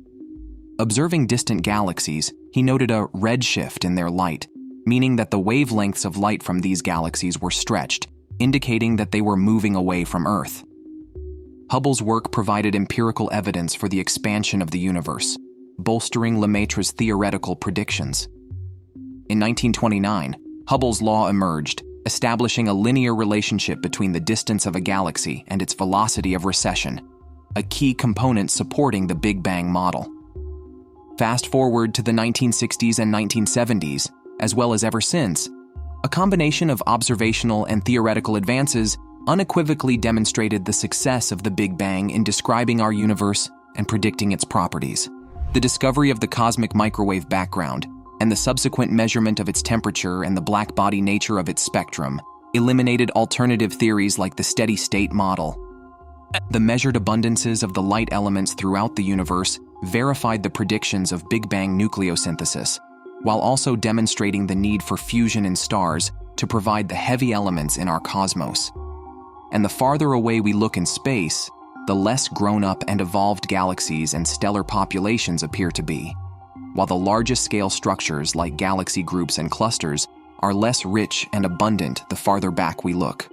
Observing distant galaxies, he noted a redshift in their light, meaning that the wavelengths of light from these galaxies were stretched, indicating that they were moving away from Earth. Hubble's work provided empirical evidence for the expansion of the universe, bolstering Lemaitre's theoretical predictions. In 1929, Hubble's law emerged, establishing a linear relationship between the distance of a galaxy and its velocity of recession, a key component supporting the Big Bang model. Fast forward to the 1960s and 1970s, as well as ever since, a combination of observational and theoretical advances unequivocally demonstrated the success of the Big Bang in describing our universe and predicting its properties. The discovery of the cosmic microwave background and the subsequent measurement of its temperature and the black body nature of its spectrum eliminated alternative theories like the steady-state model. The measured abundances of the light elements throughout the universe verified the predictions of Big Bang nucleosynthesis, while also demonstrating the need for fusion in stars to provide the heavy elements in our cosmos. And the farther away we look in space, the less grown-up and evolved galaxies and stellar populations appear to be, while the largest scale structures like galaxy groups and clusters are less rich and abundant the farther back we look.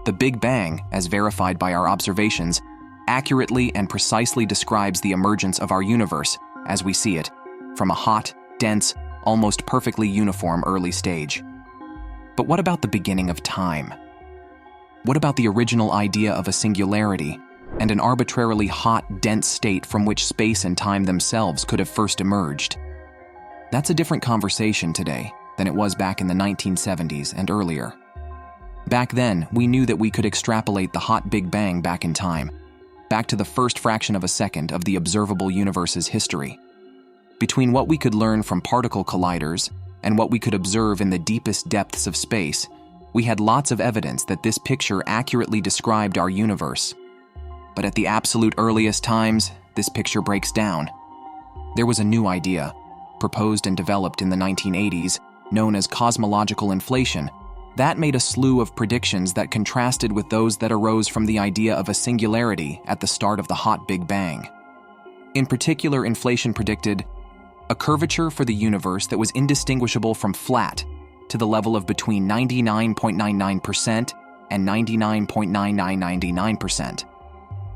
The Big Bang, as verified by our observations, accurately and precisely describes the emergence of our universe as we see it, from a hot, dense, almost perfectly uniform early stage. But what about the beginning of time? What about the original idea of a singularity and an arbitrarily hot, dense state from which space and time themselves could have first emerged? That's a different conversation today than it was back in the 1970s and earlier. Back then, we knew that we could extrapolate the hot Big Bang back in time, back to the first fraction of a second of the observable universe's history. Between what we could learn from particle colliders and what we could observe in the deepest depths of space, we had lots of evidence that this picture accurately described our universe. But at the absolute earliest times, this picture breaks down. There was a new idea, proposed and developed in the 1980s, known as cosmological inflation, that made a slew of predictions that contrasted with those that arose from the idea of a singularity at the start of the hot Big Bang. In particular, inflation predicted a curvature for the universe that was indistinguishable from flat to the level of between 99.99% and 99.9999%.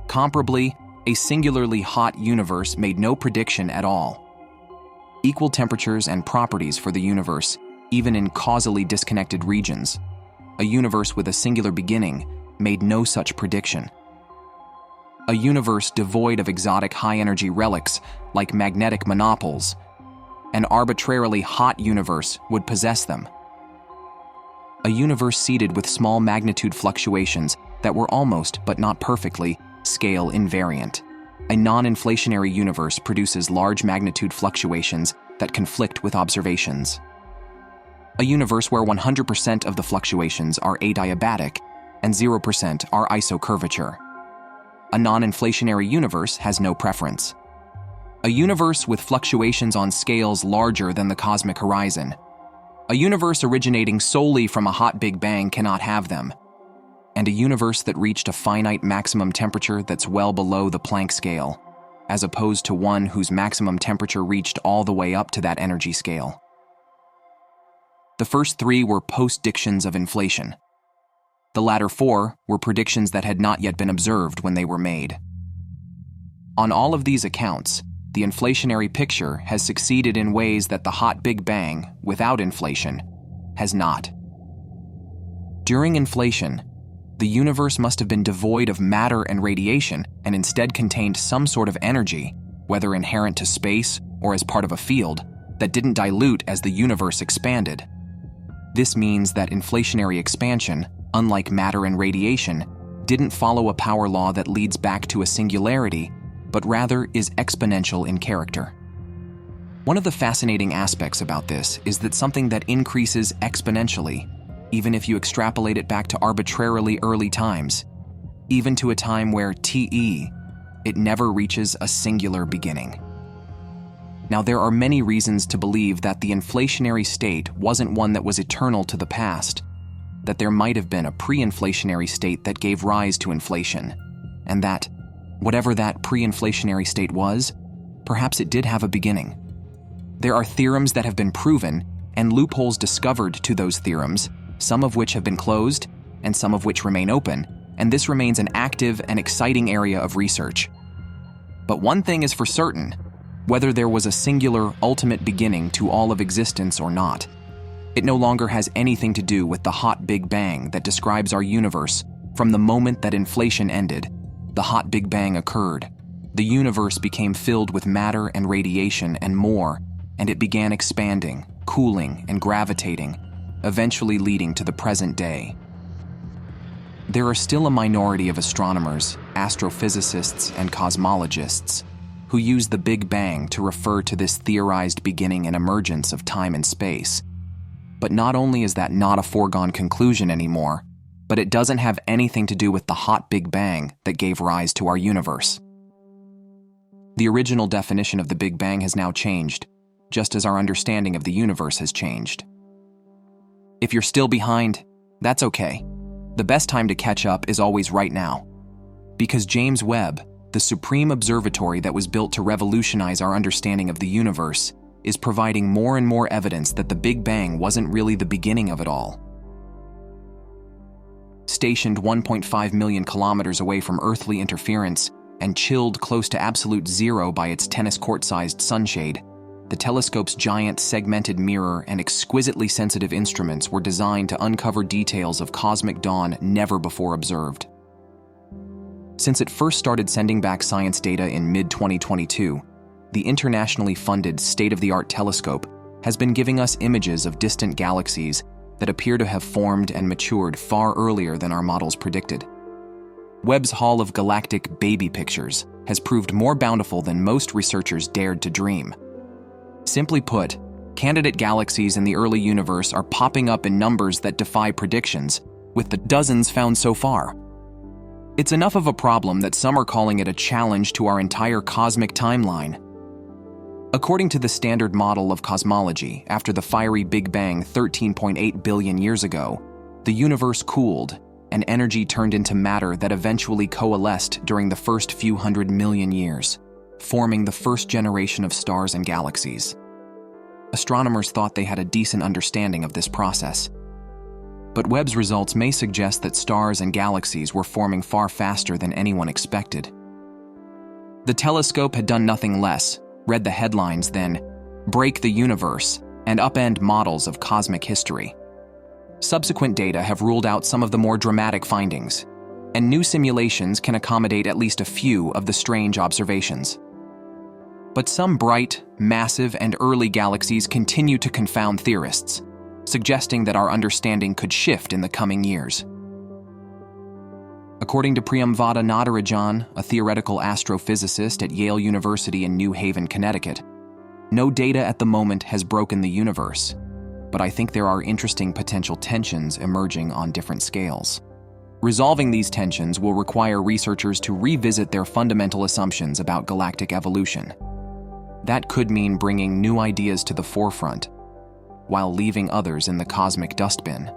Comparably, a singularly hot universe made no prediction at all. Equal temperatures and properties for the universe, even in causally disconnected regions. A universe with a singular beginning made no such prediction. A universe devoid of exotic high-energy relics like magnetic monopoles. An arbitrarily hot universe would possess them. A universe seeded with small magnitude fluctuations that were almost, but not perfectly, scale invariant. A non-inflationary universe produces large magnitude fluctuations that conflict with observations. A universe where 100% of the fluctuations are adiabatic and 0% are isocurvature. A non-inflationary universe has no preference. A universe with fluctuations on scales larger than the cosmic horizon. A universe originating solely from a hot Big Bang cannot have them. And a universe that reached a finite maximum temperature that's well below the Planck scale, as opposed to one whose maximum temperature reached all the way up to that energy scale. The first three were post-dictions of inflation. The latter four were predictions that had not yet been observed when they were made. On all of these accounts, the inflationary picture has succeeded in ways that the hot Big Bang, without inflation, has not. During inflation, the universe must have been devoid of matter and radiation and instead contained some sort of energy, whether inherent to space or as part of a field, that didn't dilute as the universe expanded. This means that inflationary expansion, unlike matter and radiation, didn't follow a power law that leads back to a singularity, but rather is exponential in character. One of the fascinating aspects about this is that something that increases exponentially, even if you extrapolate it back to arbitrarily early times, even to a time where TE, it never reaches a singular beginning. Now, there are many reasons to believe that the inflationary state wasn't one that was eternal to the past, that there might have been a pre-inflationary state that gave rise to inflation, and that, whatever that pre-inflationary state was, perhaps it did have a beginning. There are theorems that have been proven and loopholes discovered to those theorems, some of which have been closed and some of which remain open, and this remains an active and exciting area of research. But one thing is for certain, whether there was a singular ultimate beginning to all of existence or not, it no longer has anything to do with the hot Big Bang that describes our universe. From the moment that inflation ended, the hot Big Bang occurred. The universe became filled with matter and radiation and more, and it began expanding, cooling, and gravitating, eventually leading to the present day. There are still a minority of astronomers, astrophysicists, and cosmologists who use the Big Bang to refer to this theorized beginning and emergence of time and space. But not only is that not a foregone conclusion anymore, but it doesn't have anything to do with the hot Big Bang that gave rise to our universe. The original definition of the Big Bang has now changed, just as our understanding of the universe has changed. If you're still behind, that's okay. The best time to catch up is always right now. Because James Webb, the supreme observatory that was built to revolutionize our understanding of the universe, is providing more and more evidence that the Big Bang wasn't really the beginning of it all. Stationed 1.5 million kilometers away from earthly interference and chilled close to absolute zero by its tennis court-sized sunshade, the telescope's giant segmented mirror and exquisitely sensitive instruments were designed to uncover details of cosmic dawn never before observed. Since it first started sending back science data in mid-2022, the internationally funded state-of-the-art telescope has been giving us images of distant galaxies that appear to have formed and matured far earlier than our models predicted. Webb's haul of galactic baby pictures has proved more bountiful than most researchers dared to dream. Simply put, Candidate galaxies in the early universe are popping up in numbers that defy predictions, with the dozens found so far. It's enough of a problem that some are calling it a challenge to our entire cosmic timeline. According to the standard model of cosmology, after the fiery Big Bang 13.8 billion years ago, the universe cooled, and energy turned into matter that eventually coalesced during the first few 100 million years, forming the first generation of stars and galaxies. Astronomers thought they had a decent understanding of this process. But Webb's results may suggest that stars and galaxies were forming far faster than anyone expected. The telescope had done nothing less, read the headlines then, break the universe, and upend models of cosmic history. Subsequent data have ruled out some of the more dramatic findings, and new simulations can accommodate at least a few of the strange observations. But some bright, massive, and early galaxies continue to confound theorists, suggesting that our understanding could shift in the coming years. According to Priyamvada Natarajan, a theoretical astrophysicist at Yale University in New Haven, Connecticut, no data at the moment has broken the universe, but I think there are interesting potential tensions emerging on different scales. Resolving these tensions will require researchers to revisit their fundamental assumptions about galactic evolution. That could mean bringing new ideas to the forefront, while leaving others in the cosmic dustbin.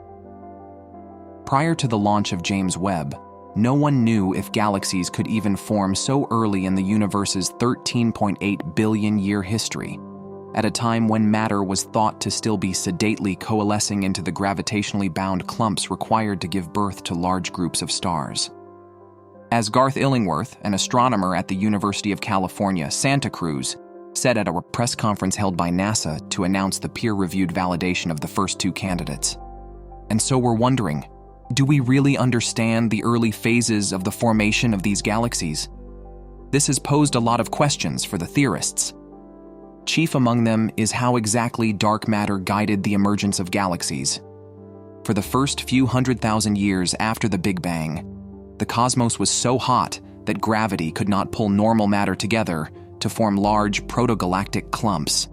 Prior to the launch of James Webb, no one knew if galaxies could even form so early in the universe's 13.8 billion year history, at a time when matter was thought to still be sedately coalescing into the gravitationally bound clumps required to give birth to large groups of stars. As Garth Illingworth, an astronomer at the University of California, Santa Cruz, said at a press conference held by NASA to announce the peer-reviewed validation of the first two candidates. And so we're wondering, do we really understand the early phases of the formation of these galaxies? This has posed a lot of questions for the theorists. Chief among them is how exactly dark matter guided the emergence of galaxies. For the first few 100,000 years after the Big Bang, the cosmos was so hot that gravity could not pull normal matter together to form large protogalactic clumps.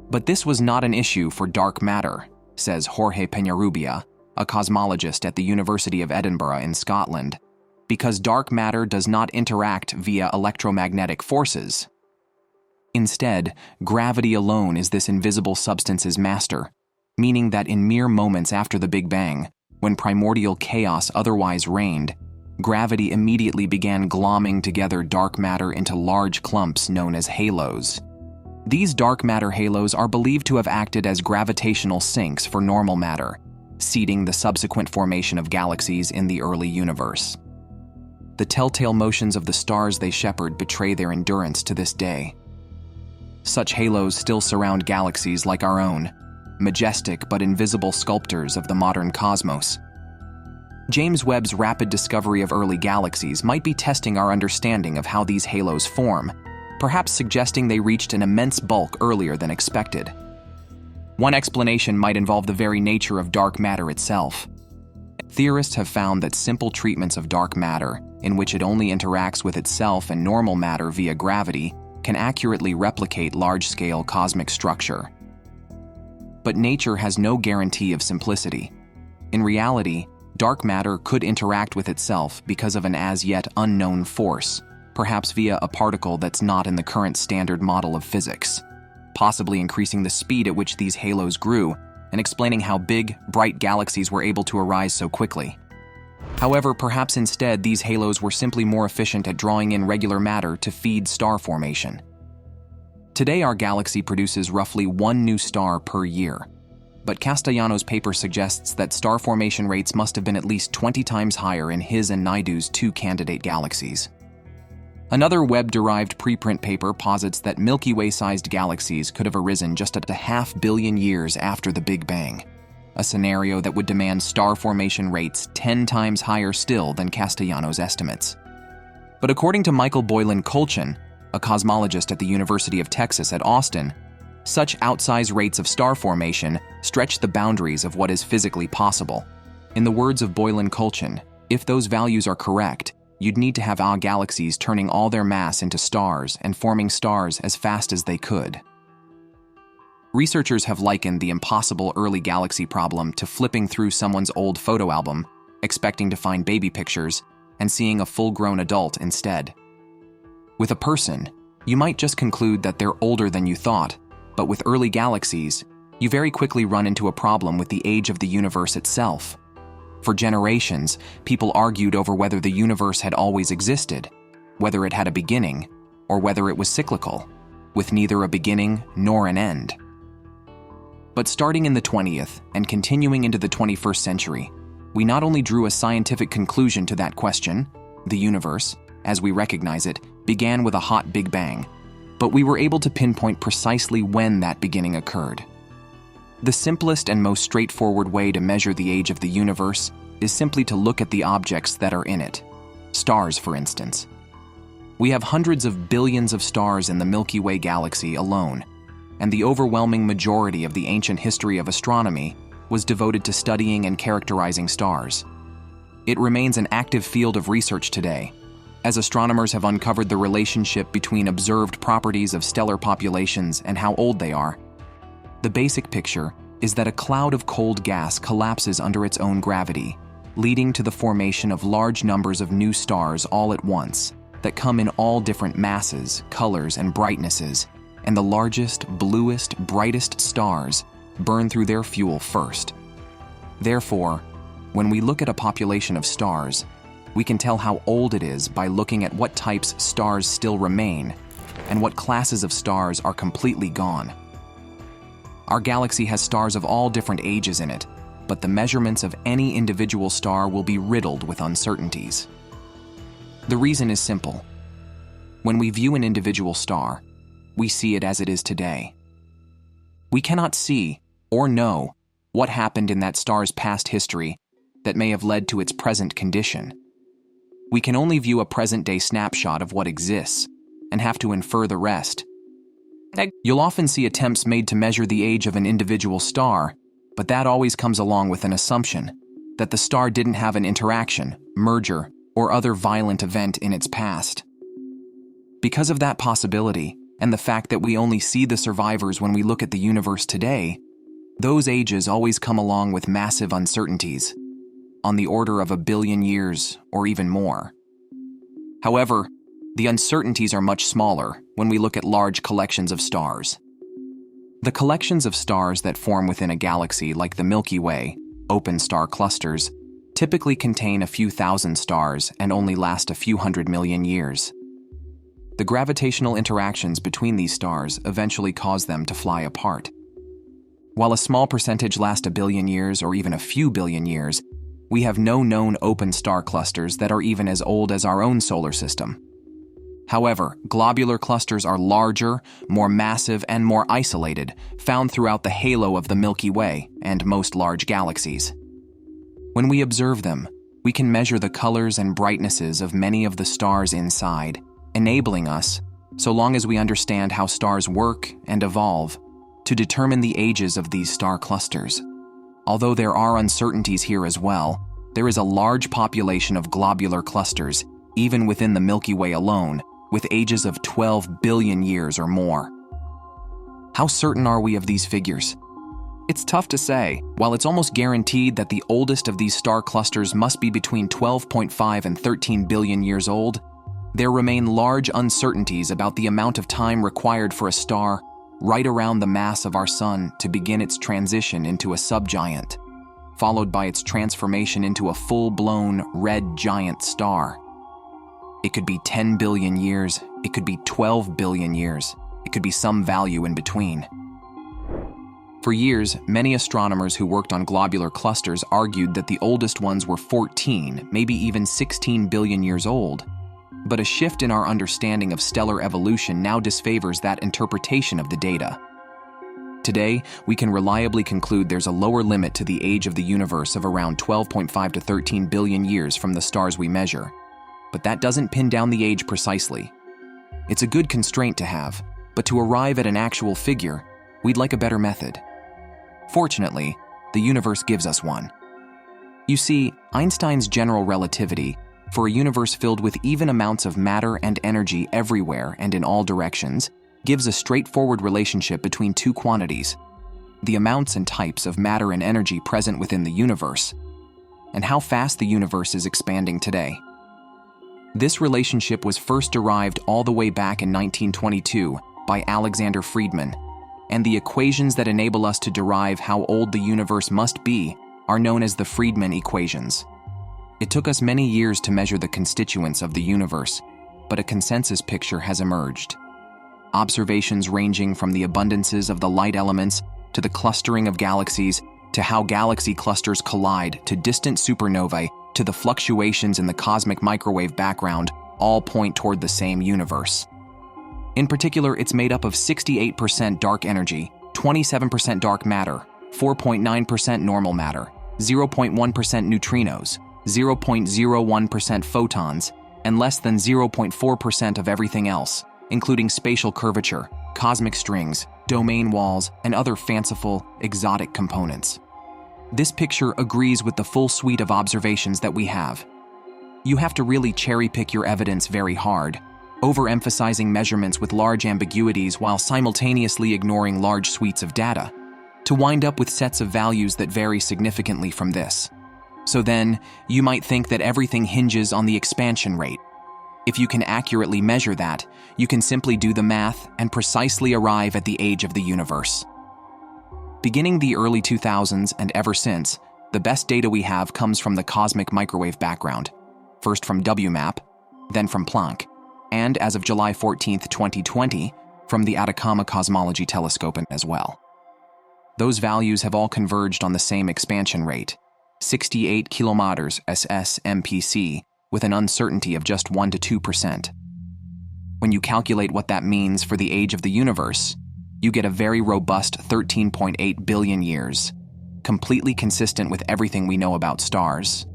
But this was not an issue for dark matter, says Jorge Peñarrubia, a cosmologist at the University of Edinburgh in Scotland, because dark matter does not interact via electromagnetic forces. Instead, gravity alone is this invisible substance's master, meaning that in mere moments after the Big Bang, when primordial chaos otherwise reigned, gravity immediately began glomming together dark matter into large clumps known as halos. These dark matter halos are believed to have acted as gravitational sinks for normal matter, seeding the subsequent formation of galaxies in the early universe. The telltale motions of the stars they shepherd betray their endurance to this day. Such halos still surround galaxies like our own, majestic but invisible sculptors of the modern cosmos. James Webb's rapid discovery of early galaxies might be testing our understanding of how these halos form, perhaps suggesting they reached an immense bulk earlier than expected. One explanation might involve the very nature of dark matter itself. Theorists have found that simple treatments of dark matter, in which it only interacts with itself and normal matter via gravity, can accurately replicate large-scale cosmic structure. But nature has no guarantee of simplicity. In reality, dark matter could interact with itself because of an as-yet unknown force, perhaps via a particle that's not in the current standard model of physics, possibly increasing the speed at which these halos grew and explaining how big, bright galaxies were able to arise so quickly. However, perhaps instead these halos were simply more efficient at drawing in regular matter to feed star formation. Today our galaxy produces roughly one new star per year, but Castellano's paper suggests that star formation rates must have been at least 20 times higher in his and Naidu's two candidate galaxies. Another Webb-derived preprint paper posits that Milky Way-sized galaxies could have arisen just at 500 million years after the Big Bang, a scenario that would demand star formation rates 10 times higher still than Castellano's estimates. But according to Michael Boylan Colchin, a cosmologist at the University of Texas at Austin, such outsized rates of star formation stretch the boundaries of what is physically possible. In the words of Boylan Colchin, if those values are correct, you'd need to have our galaxies turning all their mass into stars and forming stars as fast as they could. Researchers have likened the impossible early galaxy problem to flipping through someone's old photo album, expecting to find baby pictures, and seeing a full-grown adult instead. With a person, you might just conclude that they're older than you thought, but with early galaxies, you very quickly run into a problem with the age of the universe itself. For generations, people argued over whether the universe had always existed, whether it had a beginning, or whether it was cyclical, with neither a beginning nor an end. But starting in the 20th and continuing into the 21st century, we not only drew a scientific conclusion to that question, the universe, as we recognize it, began with a hot Big Bang, but we were able to pinpoint precisely when that beginning occurred. The simplest and most straightforward way to measure the age of the universe is simply to look at the objects that are in it. Stars, for instance. We have hundreds of billions of stars in the Milky Way galaxy alone, and the overwhelming majority of the ancient history of astronomy was devoted to studying and characterizing stars. It remains an active field of research today, as astronomers have uncovered the relationship between observed properties of stellar populations and how old they are. The basic picture is that a cloud of cold gas collapses under its own gravity, leading to the formation of large numbers of new stars all at once that come in all different masses, colors, and brightnesses, and the largest, bluest, brightest stars burn through their fuel first. Therefore, when we look at a population of stars, we can tell how old it is by looking at what types stars still remain and what classes of stars are completely gone. Our galaxy has stars of all different ages in it, but the measurements of any individual star will be riddled with uncertainties. The reason is simple. When we view an individual star, we see it as it is today. We cannot see or know what happened in that star's past history that may have led to its present condition. We can only view a present-day snapshot of what exists and have to infer the rest. You'll often see attempts made to measure the age of an individual star, but that always comes along with an assumption that the star didn't have an interaction, merger, or other violent event in its past. Because of that possibility, and the fact that we only see the survivors when we look at the universe today, those ages always come along with massive uncertainties, on the order of 1 billion years or even more. However, the uncertainties are much smaller when we look at large collections of stars. The collections of stars that form within a galaxy like the Milky Way, open star clusters, typically contain a few thousand stars and only last a few 100 million years. The gravitational interactions between these stars eventually cause them to fly apart. While a small percentage last 1 billion years or even a few billion years, we have no known open star clusters that are even as old as our own solar system. However, globular clusters are larger, more massive, and more isolated, found throughout the halo of the Milky Way and most large galaxies. When we observe them, we can measure the colors and brightnesses of many of the stars inside, enabling us, so long as we understand how stars work and evolve, to determine the ages of these star clusters. Although there are uncertainties here as well, there is a large population of globular clusters, even within the Milky Way alone, with ages of 12 billion years or more. How certain are we of these figures? It's tough to say. While it's almost guaranteed that the oldest of these star clusters must be between 12.5 and 13 billion years old, there remain large uncertainties about the amount of time required for a star right around the mass of our Sun to begin its transition into a subgiant, followed by its transformation into a full-blown red giant star. It could be 10 billion years, it could be 12 billion years, it could be some value in between. For years, many astronomers who worked on globular clusters argued that the oldest ones were 14, maybe even 16 billion years old. But a shift in our understanding of stellar evolution now disfavors that interpretation of the data. Today, we can reliably conclude there's a lower limit to the age of the universe of around 12.5 to 13 billion years from the stars we measure. But that doesn't pin down the age precisely. It's a good constraint to have, but to arrive at an actual figure, we'd like a better method. Fortunately, the universe gives us one. You see, Einstein's general relativity, for a universe filled with even amounts of matter and energy everywhere and in all directions, gives a straightforward relationship between two quantities: the amounts and types of matter and energy present within the universe, and how fast the universe is expanding today. This relationship was first derived all the way back in 1922 by Alexander Friedmann, and the equations that enable us to derive how old the universe must be are known as the Friedmann equations. It took us many years to measure the constituents of the universe, but a consensus picture has emerged. Observations ranging from the abundances of the light elements to the clustering of galaxies, to how galaxy clusters collide, to distant supernovae, to the fluctuations in the cosmic microwave background, all point toward the same universe. In particular, it's made up of 68% dark energy, 27% dark matter, 4.9% normal matter, 0.1% neutrinos, 0.01% photons, and less than 0.4% of everything else, including spatial curvature, cosmic strings, domain walls, and other fanciful, exotic components. This picture agrees with the full suite of observations that we have. You have to really cherry-pick your evidence very hard, overemphasizing measurements with large ambiguities while simultaneously ignoring large suites of data, to wind up with sets of values that vary significantly from this. So then, you might think that everything hinges on the expansion rate. If you can accurately measure that, you can simply do the math and precisely arrive at the age of the universe. Beginning the early 2000s and ever since, the best data we have comes from the cosmic microwave background, first from WMAP, then from Planck, and as of July 14, 2020, from the Atacama Cosmology Telescope as well. Those values have all converged on the same expansion rate, 68 kilometers SSMPC, with an uncertainty of just 1 to 2%. When you calculate what that means for the age of the universe, you get a very robust 13.8 billion years, completely consistent with everything we know about stars.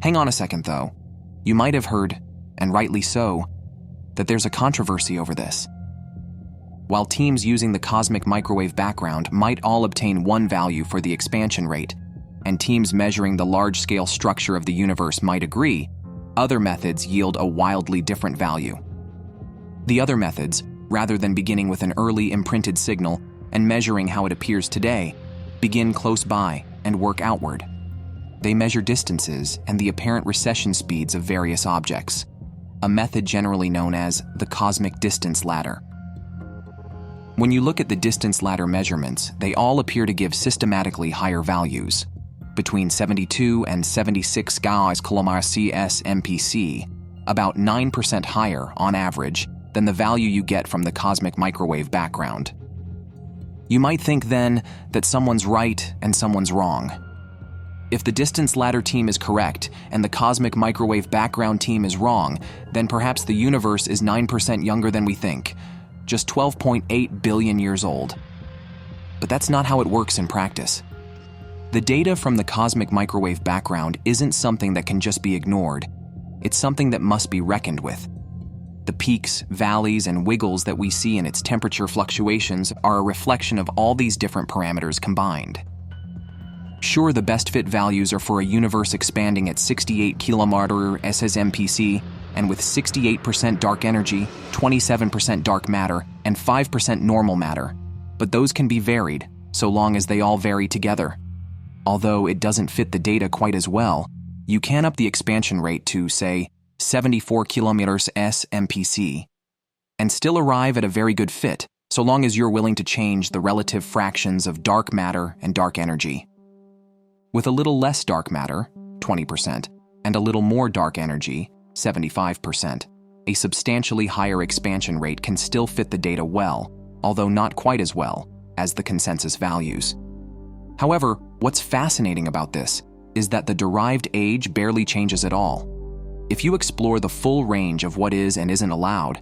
Hang on a second, though. You might have heard, and rightly so, that there's a controversy over this. While teams using the cosmic microwave background might all obtain one value for the expansion rate, and teams measuring the large-scale structure of the universe might agree, other methods yield a wildly different value. The other methods, rather than beginning with an early imprinted signal and measuring how it appears today, begin close by and work outward. They measure distances and the apparent recession speeds of various objects, a method generally known as the cosmic distance ladder. When you look at the distance ladder measurements, they all appear to give systematically higher values, between 72 and 76 kilometers SSMPC, about 9% higher on average than the value you get from the cosmic microwave background. You might think then that someone's right and someone's wrong. If the distance ladder team is correct and the cosmic microwave background team is wrong, then perhaps the universe is 9% younger than we think, just 12.8 billion years old. But that's not how it works in practice. The data from the cosmic microwave background isn't something that can just be ignored. It's something that must be reckoned with. The peaks, valleys, and wiggles that we see in its temperature fluctuations are a reflection of all these different parameters combined. Sure, the best fit values are for a universe expanding at 68 kilometers SSMPC and with 68% dark energy, 27% dark matter, and 5% normal matter, but those can be varied, so long as they all vary together. Although it doesn't fit the data quite as well, you can up the expansion rate to, say, 74 kilometers SMPC, and still arrive at a very good fit, so long as you're willing to change the relative fractions of dark matter and dark energy. With a little less dark matter, 20%, and a little more dark energy, 75%, a substantially higher expansion rate can still fit the data well, although not quite as well, as the consensus values. However, what's fascinating about this is that the derived age barely changes at all. If you explore the full range of what is and isn't allowed,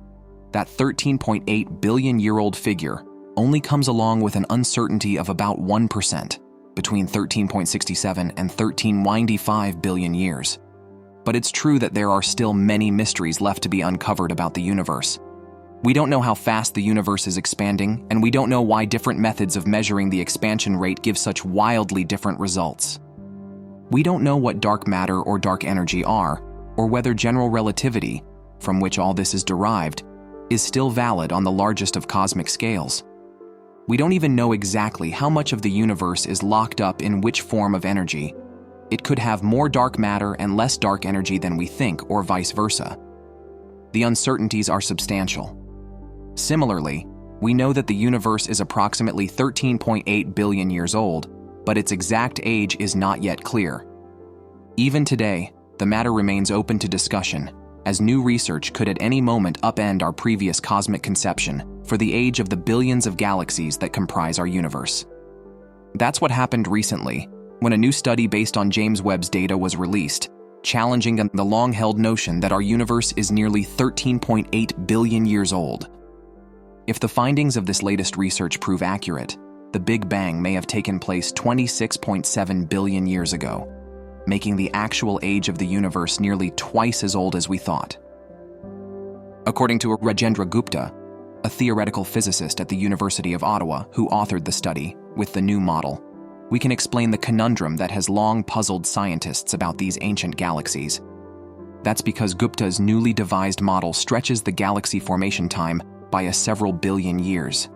that 13.8 billion-year-old figure only comes along with an uncertainty of about 1%, between 13.67 and 13.95 billion years. But it's true that there are still many mysteries left to be uncovered about the universe. We don't know how fast the universe is expanding, and we don't know why different methods of measuring the expansion rate give such wildly different results. We don't know what dark matter or dark energy are, or whether general relativity, from which all this is derived, is still valid on the largest of cosmic scales. We don't even know exactly how much of the universe is locked up in which form of energy. It could have more dark matter and less dark energy than we think, or vice versa. The uncertainties are substantial. Similarly, we know that the universe is approximately 13.8 billion years old, but its exact age is not yet clear. Even today, the matter remains open to discussion, as new research could at any moment upend our previous cosmic conception for the age of the billions of galaxies that comprise our universe. That's what happened recently, when a new study based on James Webb's data was released, challenging the long-held notion that our universe is nearly 13.8 billion years old. If the findings of this latest research prove accurate, the Big Bang may have taken place 26.7 billion years ago, making the actual age of the universe nearly twice as old as we thought. According to Rajendra Gupta, a theoretical physicist at the University of Ottawa who authored the study with the new model, we can explain the conundrum that has long puzzled scientists about these ancient galaxies. That's because Gupta's newly devised model stretches the galaxy formation time by a several billion years.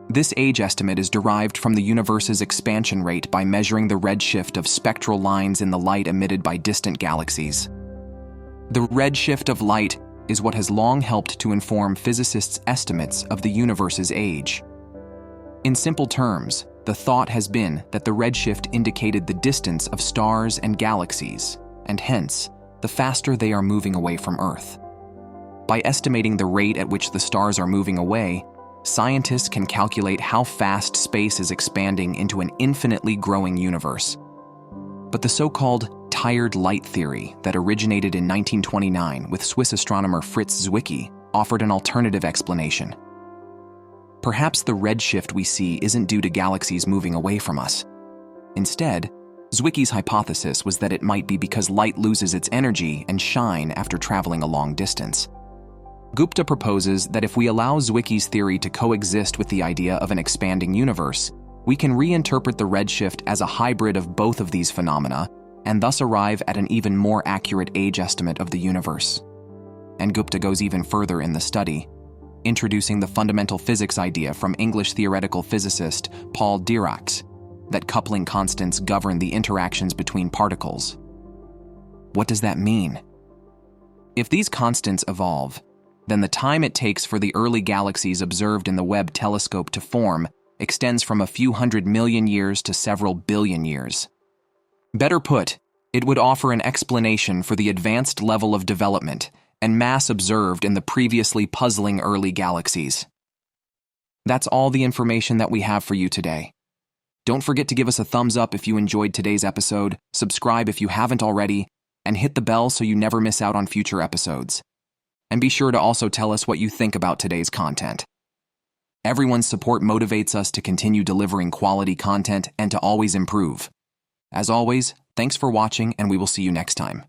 This age estimate is derived from the universe's expansion rate by measuring the redshift of spectral lines in the light emitted by distant galaxies. The redshift of light is what has long helped to inform physicists' estimates of the universe's age. In simple terms, the thought has been that the redshift indicated the distance of stars and galaxies, and hence, the faster they are moving away from Earth. By estimating the rate at which the stars are moving away, scientists can calculate how fast space is expanding into an infinitely growing universe. But the so-called tired light theory that originated in 1929 with Swiss astronomer Fritz Zwicky offered an alternative explanation. Perhaps the redshift we see isn't due to galaxies moving away from us. Instead, Zwicky's hypothesis was that it might be because light loses its energy and shine after traveling a long distance. Gupta proposes that if we allow Zwicky's theory to coexist with the idea of an expanding universe, we can reinterpret the redshift as a hybrid of both of these phenomena and thus arrive at an even more accurate age estimate of the universe. And Gupta goes even further in the study, introducing the fundamental physics idea from English theoretical physicist Paul Dirac, that coupling constants govern the interactions between particles. What does that mean? If these constants evolve, then the time it takes for the early galaxies observed in the Webb telescope to form extends from a few 100 million years to several billion years. Better put, it would offer an explanation for the advanced level of development and mass observed in the previously puzzling early galaxies. That's all the information that we have for you today. Don't forget to give us a thumbs up if you enjoyed today's episode, subscribe if you haven't already, and hit the bell so you never miss out on future episodes. And be sure to also tell us what you think about today's content. Everyone's support motivates us to continue delivering quality content and to always improve. As always, thanks for watching, and we will see you next time.